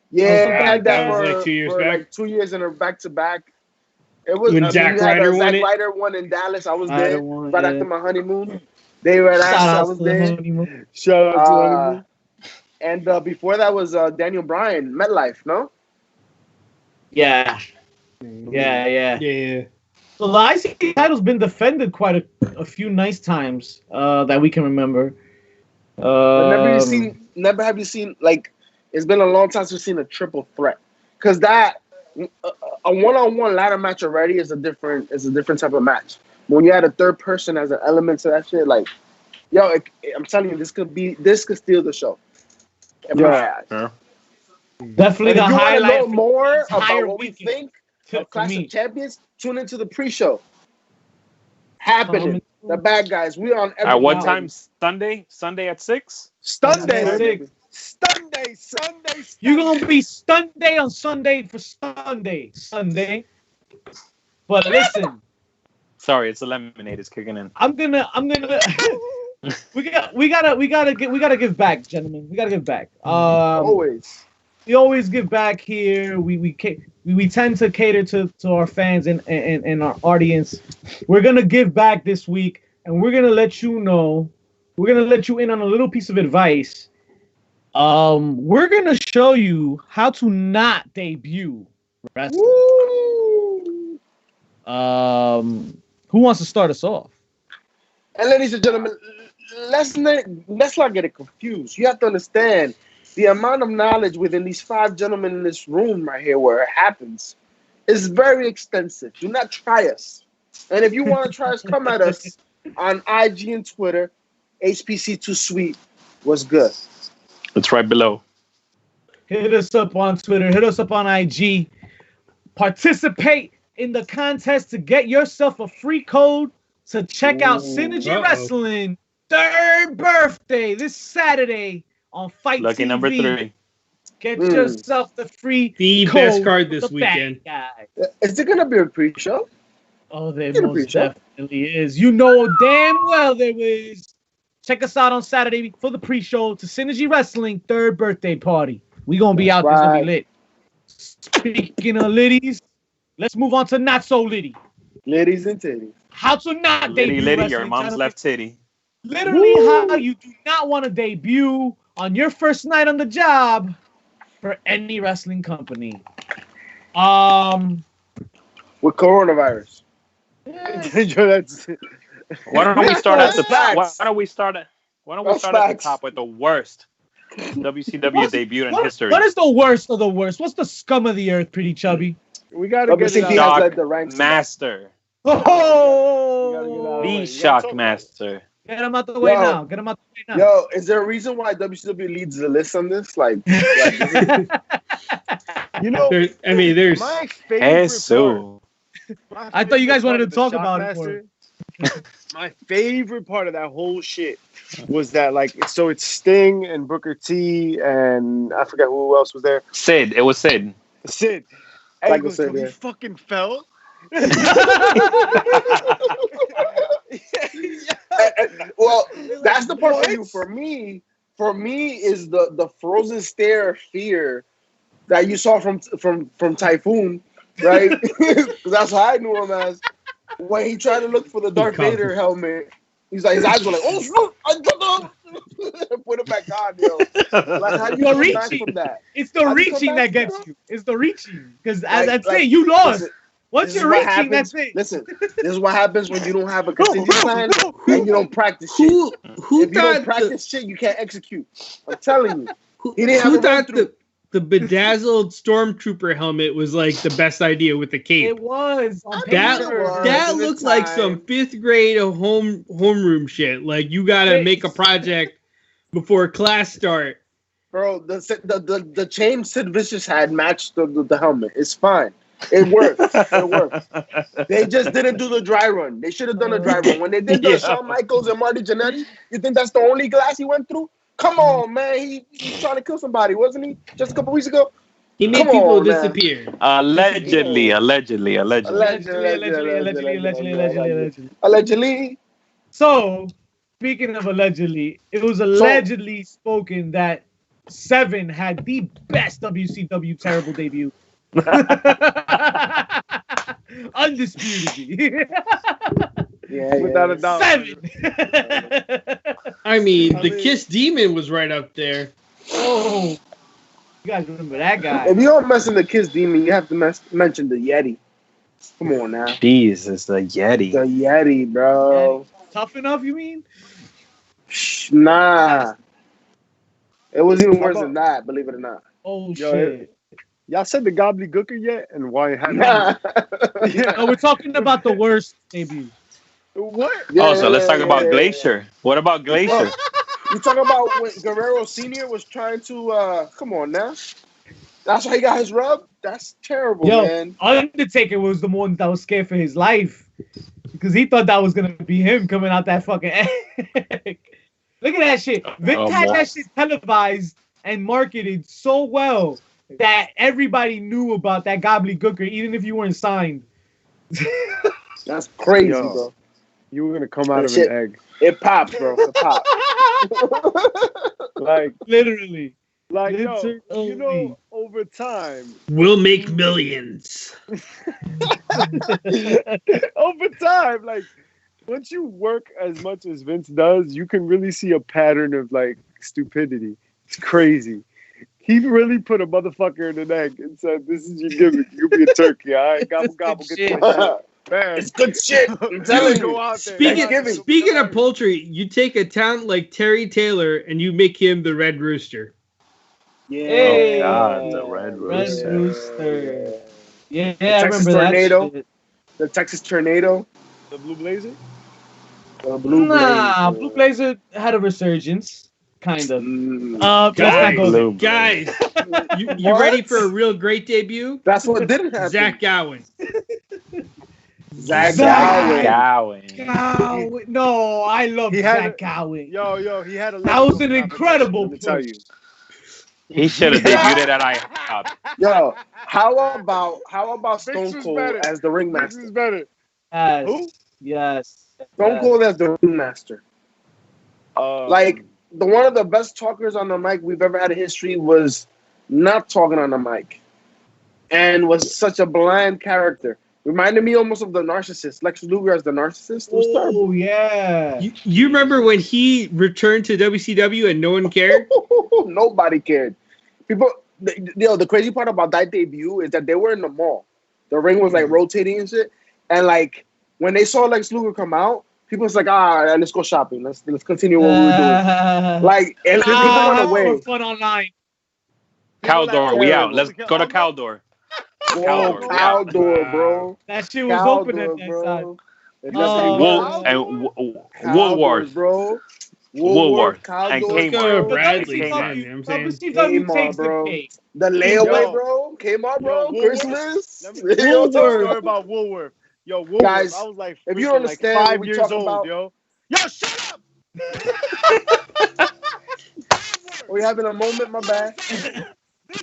Yeah, I had that was for like 2 years back. like 2 years in a back-to-back. It was When Zack Ryder won it. Zack Ryder won in Dallas. I was Ryder there won, right after my honeymoon. They were at I was there. Shout out to honeymoon. And before that was Daniel Bryan, MetLife, no? Yeah. Yeah. So the IC title's been defended quite a few nice times that we can remember. But never have you seen, like, it's been a long time since we've seen a triple threat. Because that, a one-on-one ladder match already is a different type of match. When you add a third person as an element to that shit, like, yo, I'm telling you, this could steal the show. Yeah. Definitely the if you highlight. want to know more about what we weekend. think of Clash of Champions, tune into the pre-show. Happening. The bad guys. We on every At what night. time? Sunday at 6? Sunday. You're gonna be Sunday on Sunday for Sunday. But listen, Sorry, it's the lemonade is kicking in. I'm gonna. we gotta give back, gentlemen. We gotta give back. Always. We always give back here. We tend to cater to our fans and our audience. We're gonna give back this week, and we're gonna let you know. We're gonna let you in on a little piece of advice. We're gonna show you how to not debut wrestling. Woo! Who wants to start us off? And ladies and gentlemen, let's not get it confused. You have to understand the amount of knowledge within these 5 gentlemen in this room right here where it happens is very extensive. Do not try us. And if you want to try us, come at us on IG and Twitter. HPC Too Sweet was good. It's right below. Hit us up on Twitter. Hit us up on IG. Participate in the contest to get yourself a free code to check out Synergy Wrestling 3rd birthday this Saturday on Fight Lucky TV. number 3. Get yourself the free The code best card with this the weekend. bad guy. Is there going to be a pre-show? Oh, there most definitely is. You know damn well there is. Check us out on Saturday for the pre-show to Synergy Wrestling 3rd birthday party. We gonna be out there. It's gonna be lit. Speaking of litties, let's move on to not so litty. Ladies and titties. How to not debut wrestling, your mom's gentlemen. left titty. Literally, how you do not want to debut on your first night on the job for any wrestling company. With coronavirus. Why don't we start at the top? Why don't we start at the top with the worst WCW debut in history? What is the worst of the worst? What's the scum of the earth, Pretty Chubby? We gotta get it out. Shockmaster. Oh, the Shockmaster. Get him out the way now. Get him out the way now. Yo, is there a reason why WCW leads the list on this? Like you know, there's my favorite part. I thought you guys wanted to talk about it more. My favorite part of that whole shit was that, like, so it's Sting and Booker T and I forgot who else was there. Sid. It was Sid. Sid. And he goes, he fucking fell. Well, that's the part for you. For me is the frozen stare of fear that you saw from Typhoon, right? That's how I knew him as. When he tried to look for the Darth Vader helmet, he's like, his eyes were like, oh shit, I took him. Put it back on, yo. Like, how do you come back from that? It's the reaching that gets you. It's the reaching. Because as I say, you lost. Once you're reaching, that's it. Listen, this is what happens when you don't have a contingency plan and you don't practice shit. Who if you don't practice shit, you can't execute. I'm telling you. He didn't have the bedazzled stormtrooper helmet was like the best idea with the cape. It was. That looked like some 5th grade homeroom shit. Like, you gotta make a project before class start. Bro, the chain Sid Vicious had matched the helmet. It's fine. It worked. They just didn't do the dry run. They should have done a dry run. When they did the Shawn Michaels and Marty Jannetty, you think that's the only glass he went through? Come on, man. He's trying to kill somebody, wasn't he? Just a couple weeks ago? He made people disappear. Allegedly. So, speaking of allegedly, it was allegedly spoken that Seven had the best WCW terrible debut. Undisputedly. Without a doubt. Seven. I mean, the Kiss Demon was right up there. Oh, you guys remember that guy? If you don't mention the Kiss Demon, you have to mention the Yeti. Come on now. Jesus, the Yeti. The Yeti, bro. Yeti. Tough enough, you mean? Nah. It was even worse than that, believe it or not. Oh, shit. Y'all said the gobbledygooker yet? And why it happened? No, we're talking about the worst debut. What? Let's talk about Glacier. What about Glacier? You talking about when Guerrero Sr. was trying to, come on now. That's why he got his rub? That's terrible, man. Undertaker was the one that was scared for his life. Because he thought that was going to be him coming out that fucking egg. Look at that shit. Vince had that shit televised and marketed so well that everybody knew about that gobbledygooker, even if you weren't signed. That's crazy, bro. You were gonna come out of an egg. It pops, bro. It pops. Like literally. Like you know, over time, we'll make millions. Over time, like once you work as much as Vince does, you can really see a pattern of like stupidity. It's crazy. He really put a motherfucker in an egg and said, "This is your gimmick. You'll be a turkey. All right, gobble gobble, get this shit." Man, it's good shit. I'm telling you. Speaking of poultry, you take a talent like Terry Taylor and you make him the Red Rooster. Yeah. Oh God, the Red Rooster. Yeah, I remember Tornado. That. The Texas Tornado. The Blue Blazer. The Blue Blazer. Blue Blazer had a resurgence, kind of. Guys, you ready for a real great debut? That's what didn't happen. Zach Gowen. Zach Gowen. No, I love Zach Gowen. Yo, he had a. That was an incredible. Let me tell you. He should have debuted at IHOP. Yo, how about Stone Cold as the ringmaster? This is better. Who? Yes. Stone Cold as the ringmaster. Like one of the best talkers on the mic we've ever had in history was not talking on the mic, and was such a bland character. Reminded me almost of the narcissist, Lex Luger as the narcissist. Oh yeah. You remember when he returned to WCW and no one cared? Nobody cared. People, the crazy part about that debut is that they were in the mall. The ring was like rotating and shit, and like when they saw Lex Luger come out, people was like, let's go shopping. Let's continue what we were doing. Like, and people went away. Fun online. Caldor, we out. Let's go to Caldor. Whoa, Cow door, bro. That shit was Cow open at door, that bro. time. Woolworth, bro. Woolworth, Cow and doors, Kmart. Bradley, Kmart. man. You know what I'm saying? WCW takes the bro. cake. The layaway, Yo. bro. Kmart, bro. Yo, Christmas. Let me tell you a story about Woolworth. Yo, Woolworth. Guys, I was like, if you don't understand, like 5 we years talk old, about- yo. Yo, shut up! We having a moment, my bad.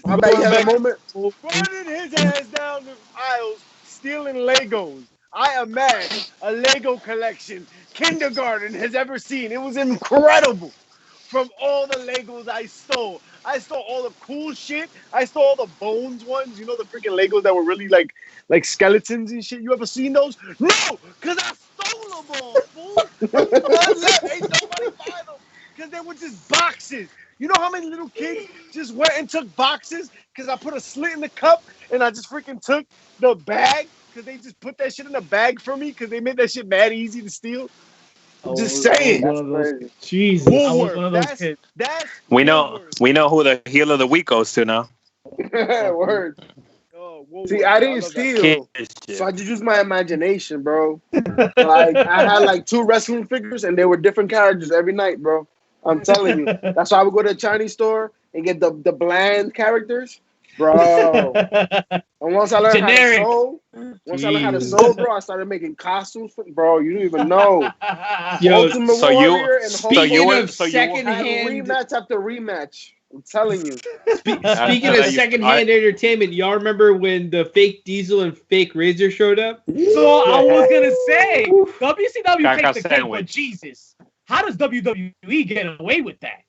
My bad, you having a moment. Burning his ass down the aisles, stealing Legos. I amassed a Lego collection kindergarten has ever seen. It was incredible. From all the Legos I stole all the cool shit. I stole all the bones ones. You know the freaking Legos that were really like skeletons and shit. You ever seen those? No, cause I stole them all, fool. There was none left. Ain't nobody buy them because they were just boxes. You know how many little kids just went and took boxes because I put a slit in the cup and I just freaking took the bag because they just put that shit in a bag for me because they made that shit mad easy to steal. Just saying. One of those. Jesus. I was one of those kids. That's We know who the heel of the week goes to now. Word. Oh, See, I didn't steal, so I just used my imagination, bro. Like I had like 2 wrestling figures, and they were different characters every night, bro. I'm telling you. That's why I would go to a Chinese store and get the bland characters, bro. And once I learned how to sew, bro, I started making costumes. Bro, you don't even know. Yo, Ultimate so Warrior and speaking of had secondhand rematch after rematch. I'm telling you. Speaking of secondhand entertainment, y'all remember when the fake Diesel and fake Razor showed up? So I was gonna say WCW takes the cake, but sandwich. Jesus, how does WWE get away with that?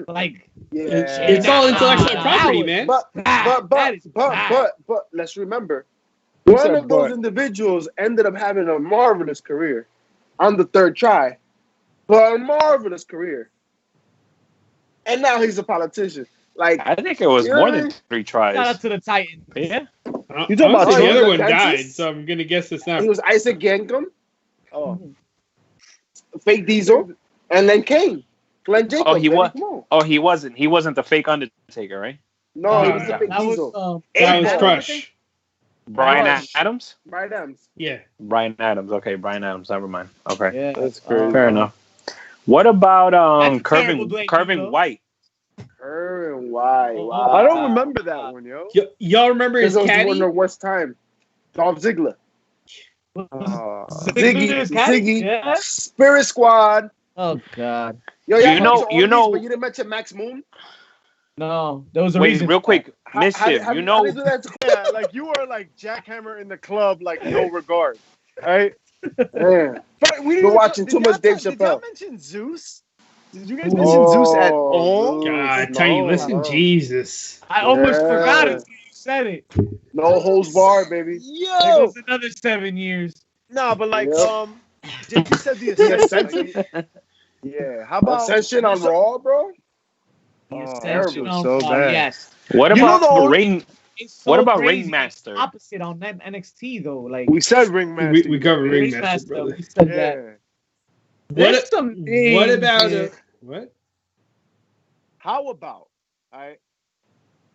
Like, It's all intellectual property, man. But let's remember, one of those individuals ended up having a marvelous career on the 3rd try, but a marvelous career. And now he's a politician. Like I think it was more than 3 tries. shout out to the Titans. Yeah. You talking about the other one Dentist? died, so I'm gonna guess it's not. He was Isaac Yankum, Oh, fake Diesel, and then Kane. Glenn Jacobs. Oh, he was. Come on. Oh, he wasn't. He wasn't the fake Undertaker, right? No, he was the fake That Diesel. was That was April. Crush. Brian Rush. Adams. Brian Adams. Yeah. Brian Adams. Okay, Brian Adams. Never mind. Okay. Yeah, that's crazy. Fair enough. What about That's a terrible Curvin though. White? And why? Wow. I don't remember that one, yo. Y'all remember his This was caddy? one of the worst time. Dolph Ziggler. Ziggy's Ziggy. Yeah. Spirit Squad. Oh God. Yo, You know- but you didn't mention Max Moon. No, there was a Wait, reason. real quick, How Mischief. do You know, do that to- Yeah, like you were like jackhammer in the club, like no regard, right? Man. But we You're watching too much Dave Did y'all Chappelle. mention Zeus? Did you guys mention Zeus at all? God, Tiny, listen, Jesus. I almost Yeah. forgot it until you said it. No holds barred, baby. It Yo, was another 7 years. nah, but like, Yep. JP said the The Ascension. Ascension. Yeah, how about Ascension on Raw, bro. The Oh, Ascension that on was so Raw, bad. yes. what You know about the old- Ring? It's so What about crazy. Ringmaster? It's opposite on that NXT though. Like We said Ringmaster. We covered yeah. Ringmaster, brother. We said Yeah. that. There's some What names, about man. what? How about, all right,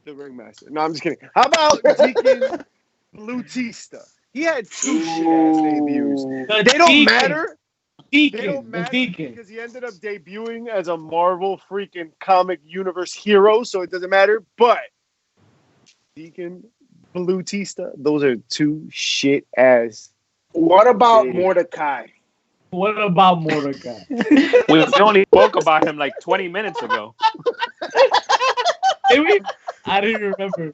the Ringmaster? No, I'm just kidding. How about Deacon Blutista? He had 2 shit-ass debuts. The They don't Deacon. matter. They don't Deacon, the matter Deacon. because he ended up debuting as a Marvel freaking comic universe hero, so it doesn't matter. But Deacon Blutista, those are 2 shit-ass. What about Shady. Mordecai? What about Mordecai? We only spoke about him like 20 minutes ago. Did we? I didn't remember.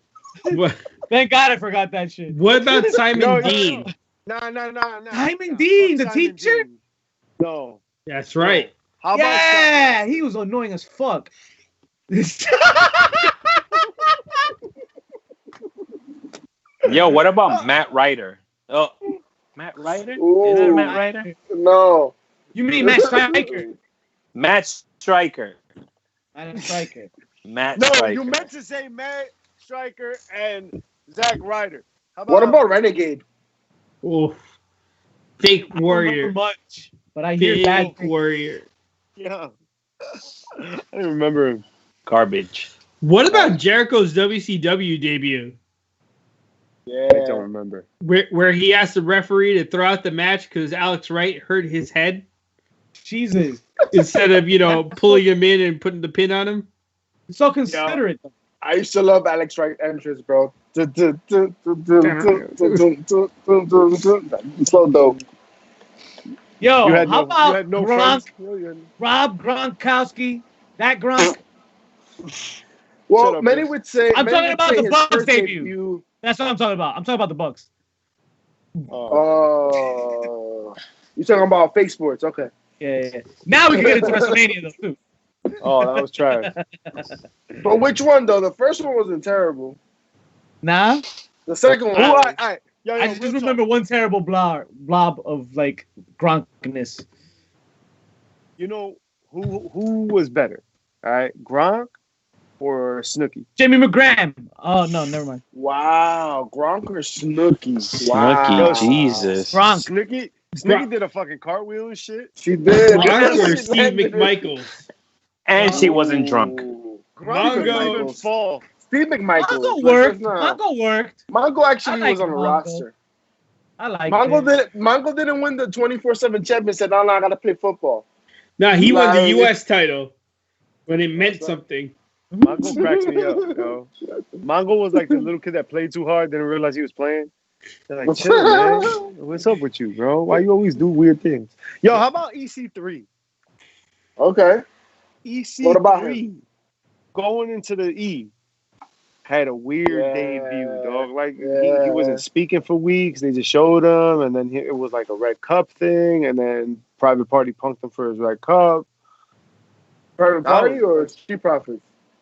What, Thank God I forgot that shit. what about Simon No, Dean? No. Simon Dean, the teacher? Dean. No. That's right. How about Yeah, he was annoying as fuck. Yo, what about Matt Ryder? Oh, Matt Ryder? Is it Ooh. Matt Ryder? No. You mean Matt Striker? Matt Striker. Matt Striker. Matt No, Striker. you meant to say Matt Striker and Zack Ryder. How What about Renegade? Oh, fake I don't warrior. remember much, but I hear bad Fake things. warrior. Yeah. I don't remember him. Garbage. What about Jericho's WCW debut? Yeah. I don't remember. Where he asked the referee to throw out the match because Alex Wright hurt his head. Jesus. Instead of, pulling him in and putting the pin on him. So considerate. I used to love Alex Wright entrance, bro. So dope. Yo, how about Gronk? Rob Gronkowski? That Gronk? Well, many would say... I'm talking about the Bucks debut. That's what I'm talking about. I'm talking about the Bucks. Oh. You're talking about fake sports. Okay. Yeah. Now we can get into WrestleMania, though, too. Oh, that was trash. But which one, though? The first one wasn't terrible. Nah. The second one... I just remember one terrible blob of, like, Gronkness. You know who was better? All right? Gronk or Snooki? Jimmy McGrath. Oh, no, never mind. Wow. Gronk or Snooki? Snooki, Jesus. Gronk. Snooki did a fucking cartwheel and shit. She did. Gronk or Steve McMichaels. And she wasn't drunk. Mongo fall. Steve McMichaels. Mongo worked. Mongo worked. Mongo actually was on the roster. I like Mongo didn't win the 24/7 champion. Said, "No, I gotta play football." No, he won the U.S. title when it meant something. Mongo cracks me up, yo. Mongo was like the little kid that played too hard, didn't realize he was playing. They're like, chill, man. What's up with you, bro? Why you always do weird things? Yo, how about EC3? Okay. EC3. What about him? Going into the E. Had a weird debut, dog. Like, he wasn't speaking for weeks. They just showed him, and then it was like a red cup thing, and then Private Party punked him for his red cup. Private Party or Street Profits?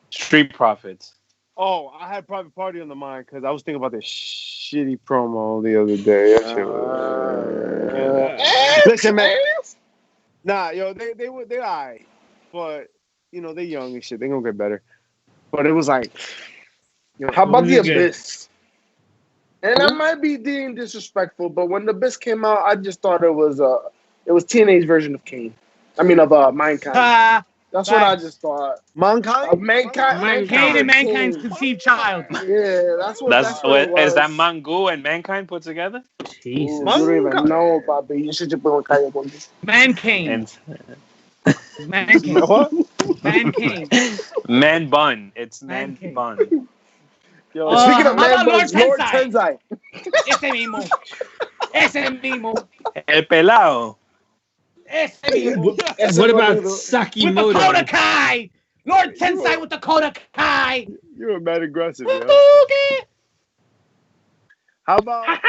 Street Profits. Oh, I had Private Party on the mind because I was thinking about this shitty promo the other day. Listen, man. Nah, yo, they're all right. But, they're young and shit. They're going to get better. But it was like... How about the Abyss? And I might be being disrespectful, but when the Abyss came out, I just thought it was TNA's version of Kane. I mean of Mankind. That's what I just thought. Mankind? Mankind. Kane and Mankind's conceived child. Yeah, that's what it was. Is that Mangu and Mankind put together? Jesus. You don't even know, Bobby. You should just put on Mankane. Mankane. What? Mankane. Man bun. It's man bun. Yo, speaking of man Lord Tensai. Ese mismo. El pelao. Ese mismo. What about Sakimoto? With the Kodakai. Lord Tensai with the Kodakai. You were mad aggressive, yo. How about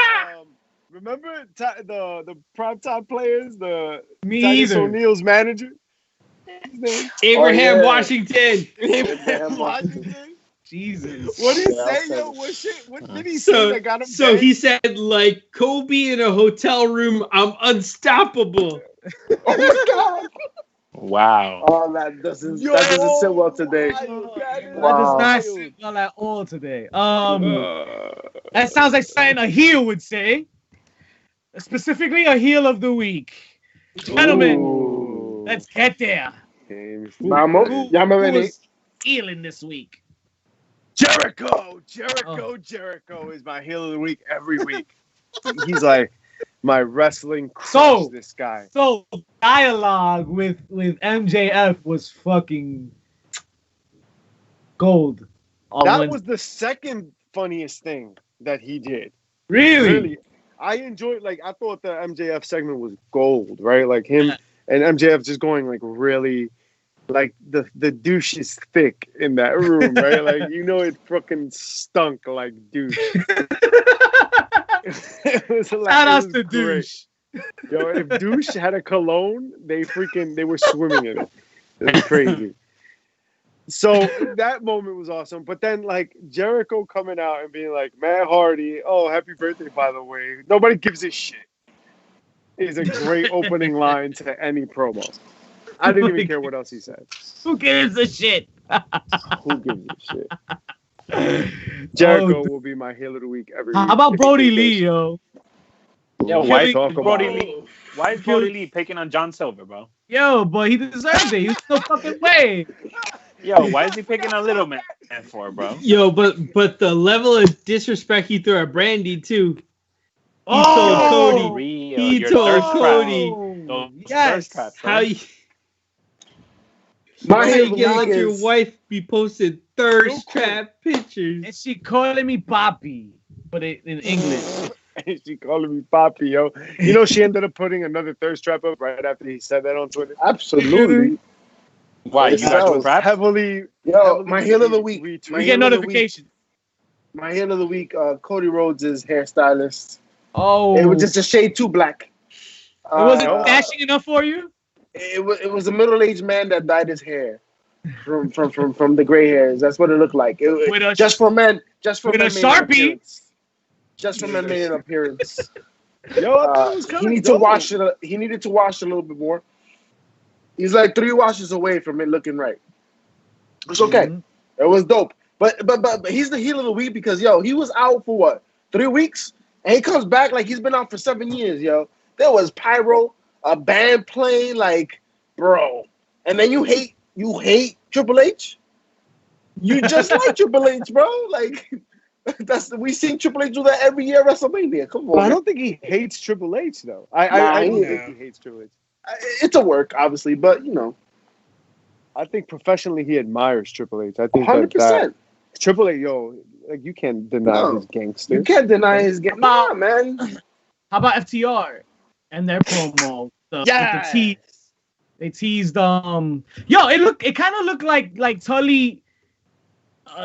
remember the primetime players, the Titus O'Neil's manager? Abraham Washington. Abraham Washington. Jesus. What did he say, yo? What did he say that got him So banned? he said, like Kobe in a hotel room, I'm unstoppable. Oh my God. Wow. Oh, that doesn't sit well today. That does not sit well at all today. That sounds like something a heel would say. Specifically, a heel of the week. Gentlemen, let's get there. Who was healing this week? Jericho is my heel of the week every week. He's like my wrestling crush, this guy. So dialogue with MJF was fucking gold. That was the second funniest thing that he did. Really? I enjoyed, I thought the MJF segment was gold, right? Like him and MJF just going really, like the douche is thick in that room, right? Like, it fucking stunk like douche. It was like, shout out to douche. Yo, if douche had a cologne, they were swimming in it. It was crazy. So that moment was awesome. But then, Jericho coming out and being like, Matt Hardy, oh, happy birthday, by the way. Nobody gives a shit. Is a great opening line to any promo. I didn't even care what else he said. Who gives a shit? Who gives a shit? Jericho will be my heel of the week every week. How about Brody Lee, yo? Yo, why is Brody Lee picking on John Silver, bro? Yo, boy, he deserves it. He's no fucking way. Yo, why is he picking a little man for, bro? Yo, but the level of disrespect he threw at Brandy too. He told Cody. He told Cody. Yes. How you let your wife be posted thirst trap pictures? And she calling me Papi, but in English. And she calling me Papi, yo. You know, she ended up putting another thirst trap up right after he said that on Twitter. Absolutely. Why? You guys were heavily. Yo, my heel of the week. We get notifications. My heel of the week, Cody Rhodes' hairstylist. Oh. It was just a shade too black. It wasn't dashing enough for you? It was a middle-aged man that dyed his hair from the gray hairs. That's what it looked like. Just for men. Just for men. With a Sharpie. Just for men made an appearance. Yo, he needed to wash it. He needed to wash a little bit more. He's like 3 washes away from it looking right. It's okay. Mm-hmm. It was dope. But he's the heel of the week because he was out for what, 3 weeks, and he comes back like he's been out for 7 years. Yo, there was pyro, a band playing, like, bro, and then you hate Triple H. You just like Triple H, bro. Like we seen Triple H do that every year at WrestleMania. Come on. Well, I don't think he hates Triple H though. I don't think he hates Triple H. It's a work, obviously, but I think professionally he admires Triple H. I think 100%. Triple H, like you can't deny his gangster. You can't deny his gangster. Nah, man. How about FTR and their promo? The tease. They teased it kind of looked like Tully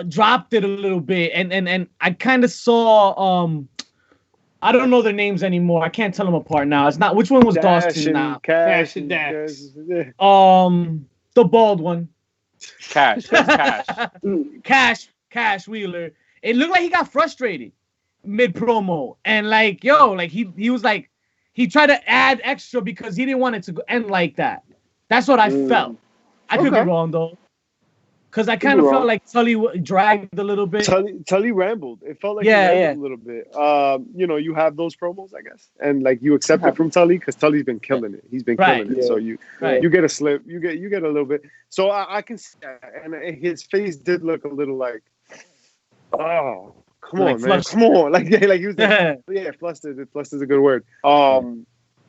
dropped it a little bit, and I kind of saw I don't know their names anymore. I can't tell them apart now. It's not which one was Dawson now. Cash and Dax. The bald one. Cash. Cash Wheeler. It looked like he got frustrated mid promo, and he was like he tried to add extra because he didn't want it to end like that. That's what I felt. I could be wrong though. Because I kind of felt like Tully dragged a little bit. Tully rambled. It felt like he rambled a little bit. You have those promos, I guess, and like you accept it from Tully because Tully's been killing it. He's been killing it. So you get a slip. You get a little bit. So I can see that. And his face did look a little like, oh, come on, man, come on, like he was flustered. Flustered is a good word.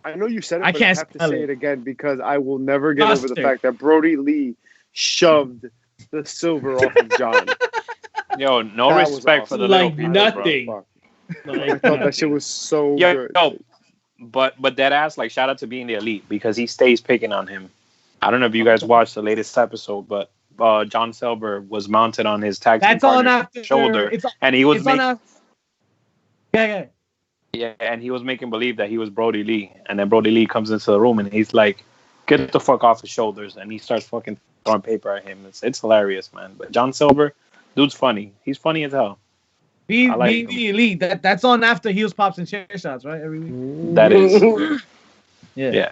I know you said it, but I have to say it again because I will never get over the fact that Brody Lee shoved the silver off of John. Yo, no respect for the little people, nothing. Bro. I thought that shit was so good. Yo, but that ass, like, shout out to being the elite because he stays picking on him. I don't know if you guys watched the latest episode, but John Silver was mounted on his tag team partner's shoulder, and he was making. Yeah, and he was making believe that he was Brody Lee, and then Brody Lee comes into the room and he's like, "Get the fuck off his shoulders," and he starts fucking throwing paper at him. It's hilarious, man. But John Silver, dude's funny. He's funny as hell. Be the elite. That's on after heels, pops, and chair shots, right? Every week. That is. Yeah.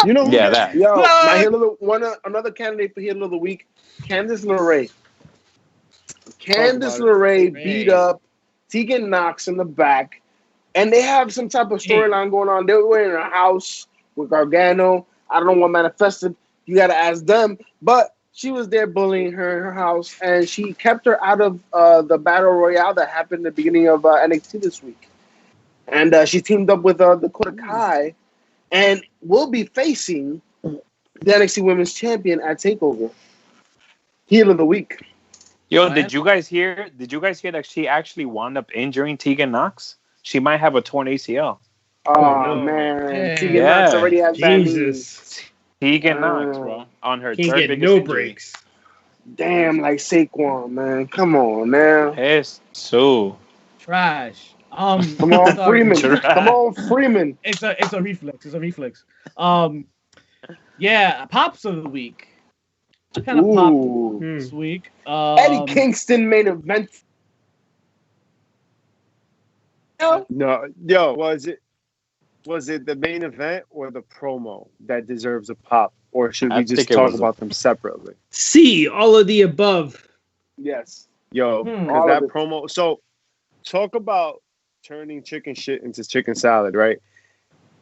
You know who? Yeah, that. Yo, my heel of another candidate for heel of the week, Candice LeRae. Candice LeRae beat up Tegan Knox in the back, and they have some type of storyline going on. They were in a house with Gargano. I don't know what manifested. You got to ask them. But she was there bullying her in her house, and she kept her out of the Battle Royale that happened at the beginning of NXT this week. And she teamed up with Dakota Kai, and will be facing the NXT Women's Champion at TakeOver. Heel of the week. Yo, did you guys hear that she actually wound up injuring Tegan Knox? She might have a torn ACL. Oh, man. Yeah. Tegan Knox already has bad news. Tegan Knox, bro. On her third biggest no injury. breaks. Damn, like Saquon, man. Come on, now. So trash. Come on, Freeman. Come on, Freeman. It's a reflex. Yeah, pops of the week. I kind of popped this week. Eddie Kingston main event. No, yo, was it the main event or the promo that deserves a pop, or should we just talk about them separately? See, all of the above. Yes. Yo, because that promo. So, talk about turning chicken shit into chicken salad, right?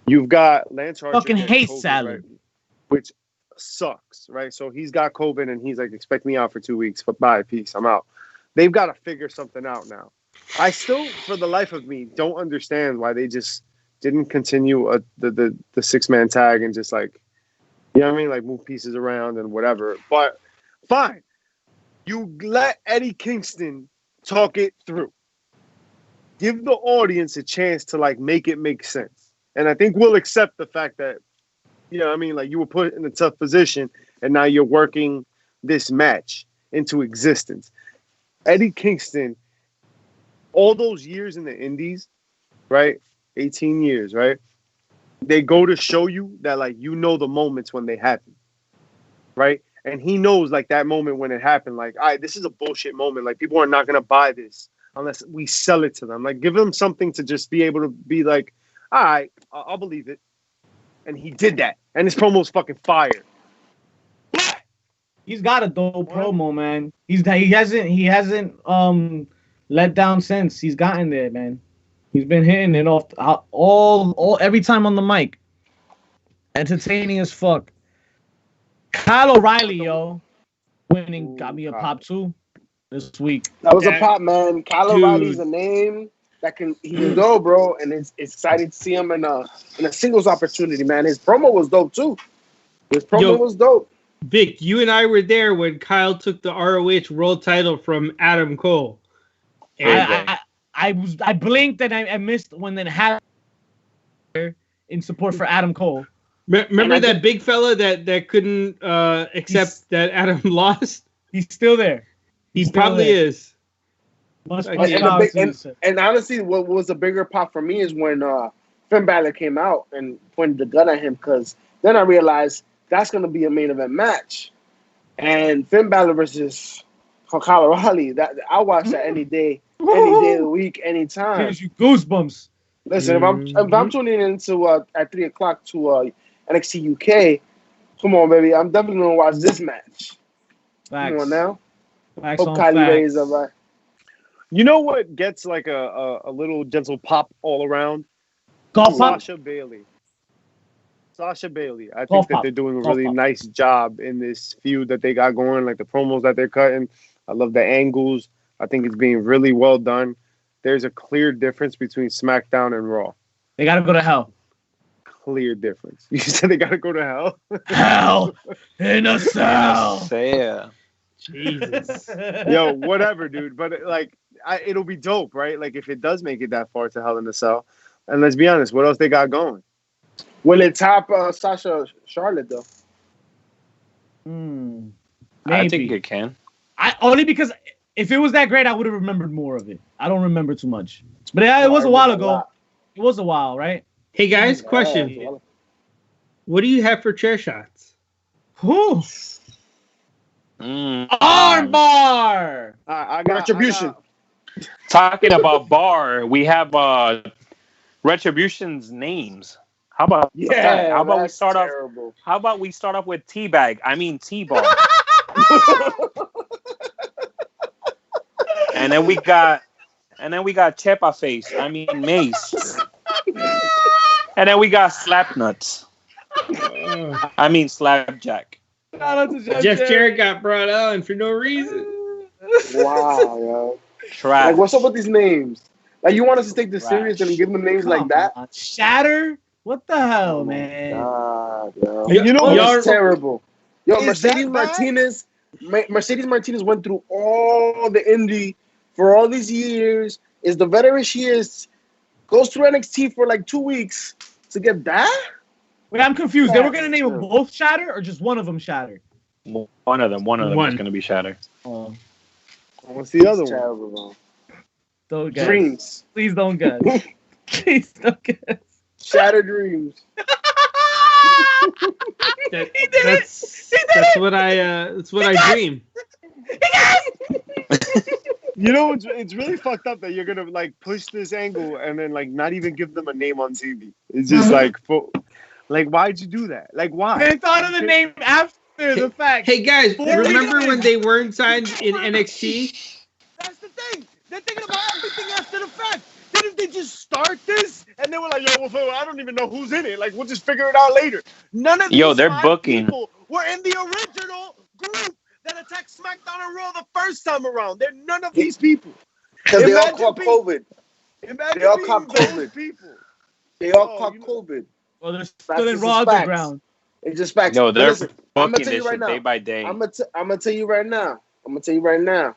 You've got Lance Archer. Fucking hate salad. Right? Which sucks, right? So he's got COVID and he's like, expect me out for 2 weeks. But bye, peace, I'm out. They've got to figure something out now. I still, for the life of me, don't understand why they just didn't continue the 6-man tag and just like, you know what I mean? Like move pieces around and whatever. But fine. You let Eddie Kingston talk it through. Give the audience a chance to like make it make sense. And I think we'll accept the fact that, you know what I mean? Like you were put in a tough position and now you're working this match into existence. Eddie Kingston, all those years in the Indies, right? 18 years, right? They go to show you that, like, you know the moments when they happen, right? And he knows, like, that moment when it happened, like, all right, this is a bullshit moment. Like, people are not going to buy this unless we sell it to them. Like, give them something to just be able to be like, all right, I'll believe it. And he did that. And his promo's fucking fire. He's got a dope promo, man. He hasn't let down since he's gotten there, man. He's been hitting it off all every time on the mic. Entertaining as fuck. Kyle O'Reilly, yo, winning got me a pop too this week. That was a pop, man. Kyle O'Reilly's a name that he can go, bro, and it's exciting to see him in a singles opportunity, man. His promo was dope too. His promo was dope. Vic, you and I were there when Kyle took the ROH world title from Adam Cole. I blinked and I missed when it happened in support for Adam Cole. Remember that big fella that couldn't accept that Adam lost? He's still there. He probably is. And honestly, what was a bigger pop for me is when Finn Balor came out and pointed the gun at him, because then I realized that's going to be a main event match. And Finn Balor versus Kyle O'Reilly, I'll watch that any day of the week, anytime. Gives you goosebumps. Listen, if I'm tuning into at 3 o'clock to NXT UK, come on, baby, I'm definitely going to watch this match. Facts. Come on now. Facts Hope Kylie Ray is all right. You know what gets like a little gentle pop all around? Sasha Bailey. I think that they're doing a really nice job in this feud that they got going, like the promos that they're cutting. I love the angles. I think it's being really well done. There's a clear difference between SmackDown and Raw. They got to go to hell. Clear difference. You said they got to go to hell? Hell in a cell. Yeah. Jesus. Yo, whatever, dude. But like, it'll be dope, right? Like if it does make it that far to Hell in a Cell. And let's be honest, what else they got going? Will it top Sasha Charlotte though? Maybe. I think it can. Only because if it was that great, I would have remembered more of it. I don't remember too much. But it was a while ago. It was a while, right? Hey guys, question. What do you have for chair shots? Who? Armbar! I got Retribution. Talking about bar, we have Retribution's names. How about that? How about we start terrible. How about we start off with T-Bag? I mean T-Bar. and then we got Chepa Face. I mean Mace. And then we got Slapnuts. I mean Slapjack. Jeff Jarrett got brought on for no reason. Wow, yo. Trash. Like, what's up with these names? Like, you want us to take this serious and give them names like that? Shatter? What the hell, man? God, yo. You know what's terrible? Yo, Mercedes Martinez went through all the indie for all these years. Is the veteran she is. Goes through NXT for like 2 weeks to get that? Wait, I'm confused. They were going to name them both Shatter or just one of them Shatter? One of them is going to be Shatter. Oh. What's the other one? Terrible, Don't guess. Dreams. Please don't guess. Please don't guess. Shattered Dreams. That's what I dream. You know, it's really fucked up that you're gonna like push this angle and then like not even give them a name on TV. It's just like, why'd you do that? Like, why? They thought of the name after the fact. Hey guys, remember when they weren't signed in NXT? That's the thing. They're thinking about everything after the fact. Didn't they just start this? And they were like, yo, well, I don't even know who's in it. Like, we'll just figure it out later. None of these they're booking. people were in the original group that attacked SmackDown and Raw the first time around. They're none of these people. Because they all caught COVID. Imagine they all being caught those COVID. people. They all caught COVID. Well, they're still in Raw underground. It's just facts. No, they're listen, I'm gonna booking tell you this right shit now. day by day. I'm gonna tell you right now. I'm gonna tell you right now.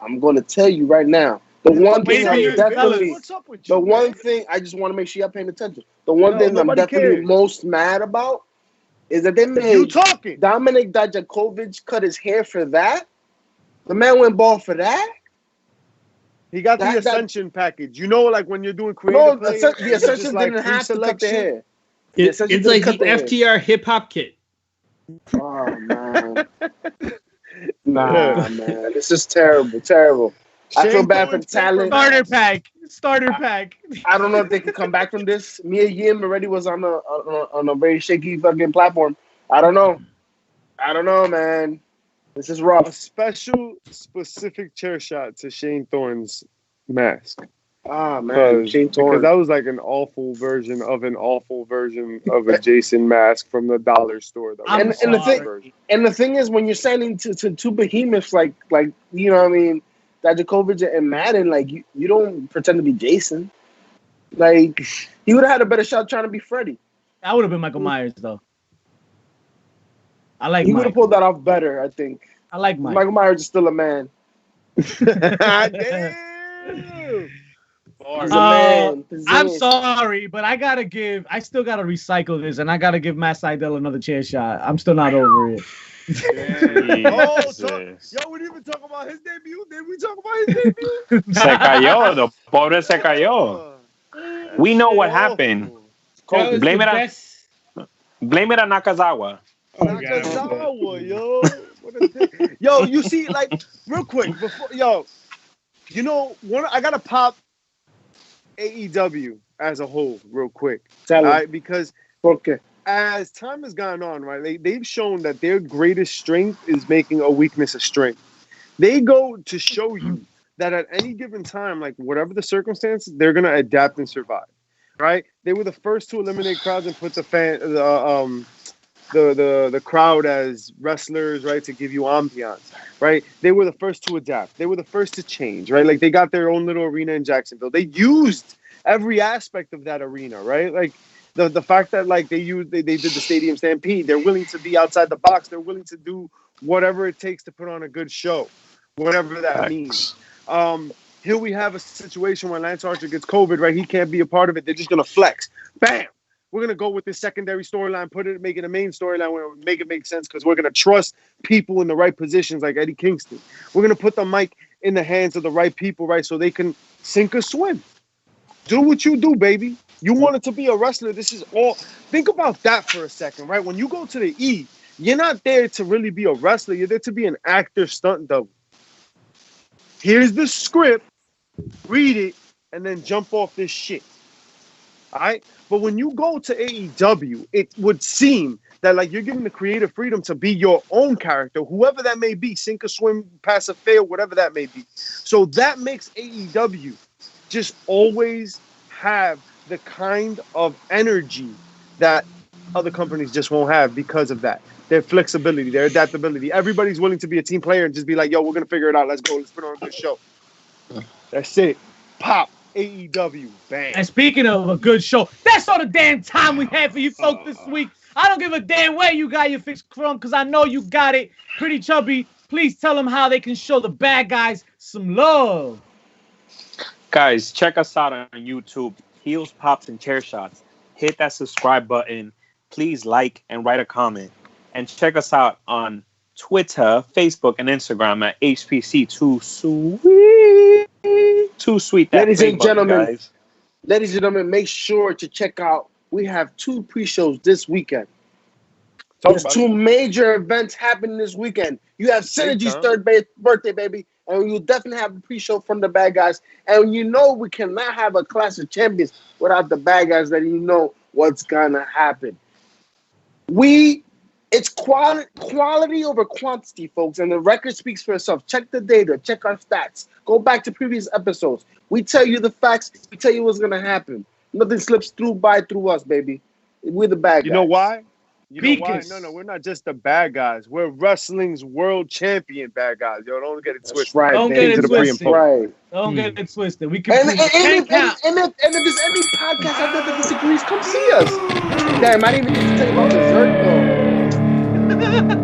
I'm gonna tell you right now. The one thing I'm definitely. What's up with you? The one thing I just want to make sure you're paying attention. The one thing I'm definitely most mad about is that they made Dominic Dijakovic cut his hair for that. The man went bald for that. He got the Ascension package. You know, like when you're doing creative. No, the Ascension didn't have to cut the hair. It's like the FTR hip hop kit. Oh man, nah, man, this is terrible. I feel bad for the talent. Starter pack. I don't know if they can come back from this. Mia Yim already was on a very shaky fucking platform. I don't know, man. This is rough. A special, specific chair shot to Shane Thorne's mask. Ah, man. Shane Thorne. Because that was like an awful version of a Jason mask from the dollar store. And the thing is, when you're signing to two behemoths like you know what I mean, Dijakovic and Madden, like you don't pretend to be Jason. Like he would have had a better shot trying to be Freddy. That would have been Michael Myers though. I like. He would have pulled that off better, I think. I like Mike. Michael Myers is still a man. Damn. I'm sorry, but I still gotta recycle this, and I gotta give Matt Sydal another chair shot. I'm still not over it. Yo, we didn't even talk about his debut. Did we talk about his debut? Se cayó, the pobre se cayó. We know what happened. Blame it on Nakazawa. Nakazawa, yo. What a thing. Yo, you see, like, real quick, before, you know, I gotta pop AEW as a whole, real quick. All right, because as time has gone on, right, they've shown that their greatest strength is making a weakness a strength. They go to show you that at any given time, like whatever the circumstances, they're gonna adapt and survive. Right? They were the first to eliminate crowds and put the crowd as wrestlers, right, to give you ambiance, right? They were the first to adapt. They were the first to change, right? Like they got their own little arena in Jacksonville. They used every aspect of that arena, right? Like the fact that like they did the Stadium Stampede. They're willing to be outside the box. They're willing to do whatever it takes to put on a good show, whatever that means. Here we have a situation where Lance Archer gets COVID, right? He can't be a part of it. They're just gonna flex. Bam! We're gonna go with this secondary storyline, make it a main storyline, make it make sense because we're gonna trust people in the right positions, like Eddie Kingston. We're gonna put the mic in the hands of the right people, right, so they can sink or swim. Do what you do, baby. You wanted to be a wrestler. This is all. Think about that for a second, right? When you go to the E, you're not there to really be a wrestler. You're there to be an actor, stunt double. Here's the script. Read it and then jump off this shit. All right? But when you go to AEW, it would seem that like you're given the creative freedom to be your own character, whoever that may be, sink or swim, pass or fail, whatever that may be. So that makes AEW just always have the kind of energy that other companies just won't have because of that. Their flexibility, their adaptability. Everybody's willing to be a team player and just be like, yo, we're going to figure it out. Let's go. Let's put on a good show. That's it. Pop. AEW. Bang. And speaking of a good show, that's all the damn time we had for you folks this week. I don't give a damn where you got your fix from because I know you got it. Pretty Chubby, please tell them how they can show the bad guys some love. Guys, check us out on YouTube. Heels, Pops, and Chair Shots. Hit that subscribe button. Please like and write a comment. And check us out on Twitter, Facebook, and Instagram at HPC Too Sweet. Ladies and gentlemen, make sure to check out. We have 2 pre-shows this weekend. There's 2 major events happening this weekend. You have Synergy's 3rd birthday, baby, and you'll definitely have a pre-show from the bad guys. And you know we cannot have a Clash of Champions without the bad guys. Letting you know what's gonna happen. It's quality over quantity, folks, and the record speaks for itself. Check the data, check our stats. Go back to previous episodes. We tell you the facts. We tell you what's gonna happen. Nothing slips through us, baby. We're the bad guys. You know why? You know why? No, we're not just the bad guys. We're wrestling's world champion bad guys. Yo, don't get it twisted. Right, Don't get it twisted. Right. Don't get it twisted. We can And if there's any podcast out there that disagrees, come see us. Damn, I didn't even get to tell you about dessert though.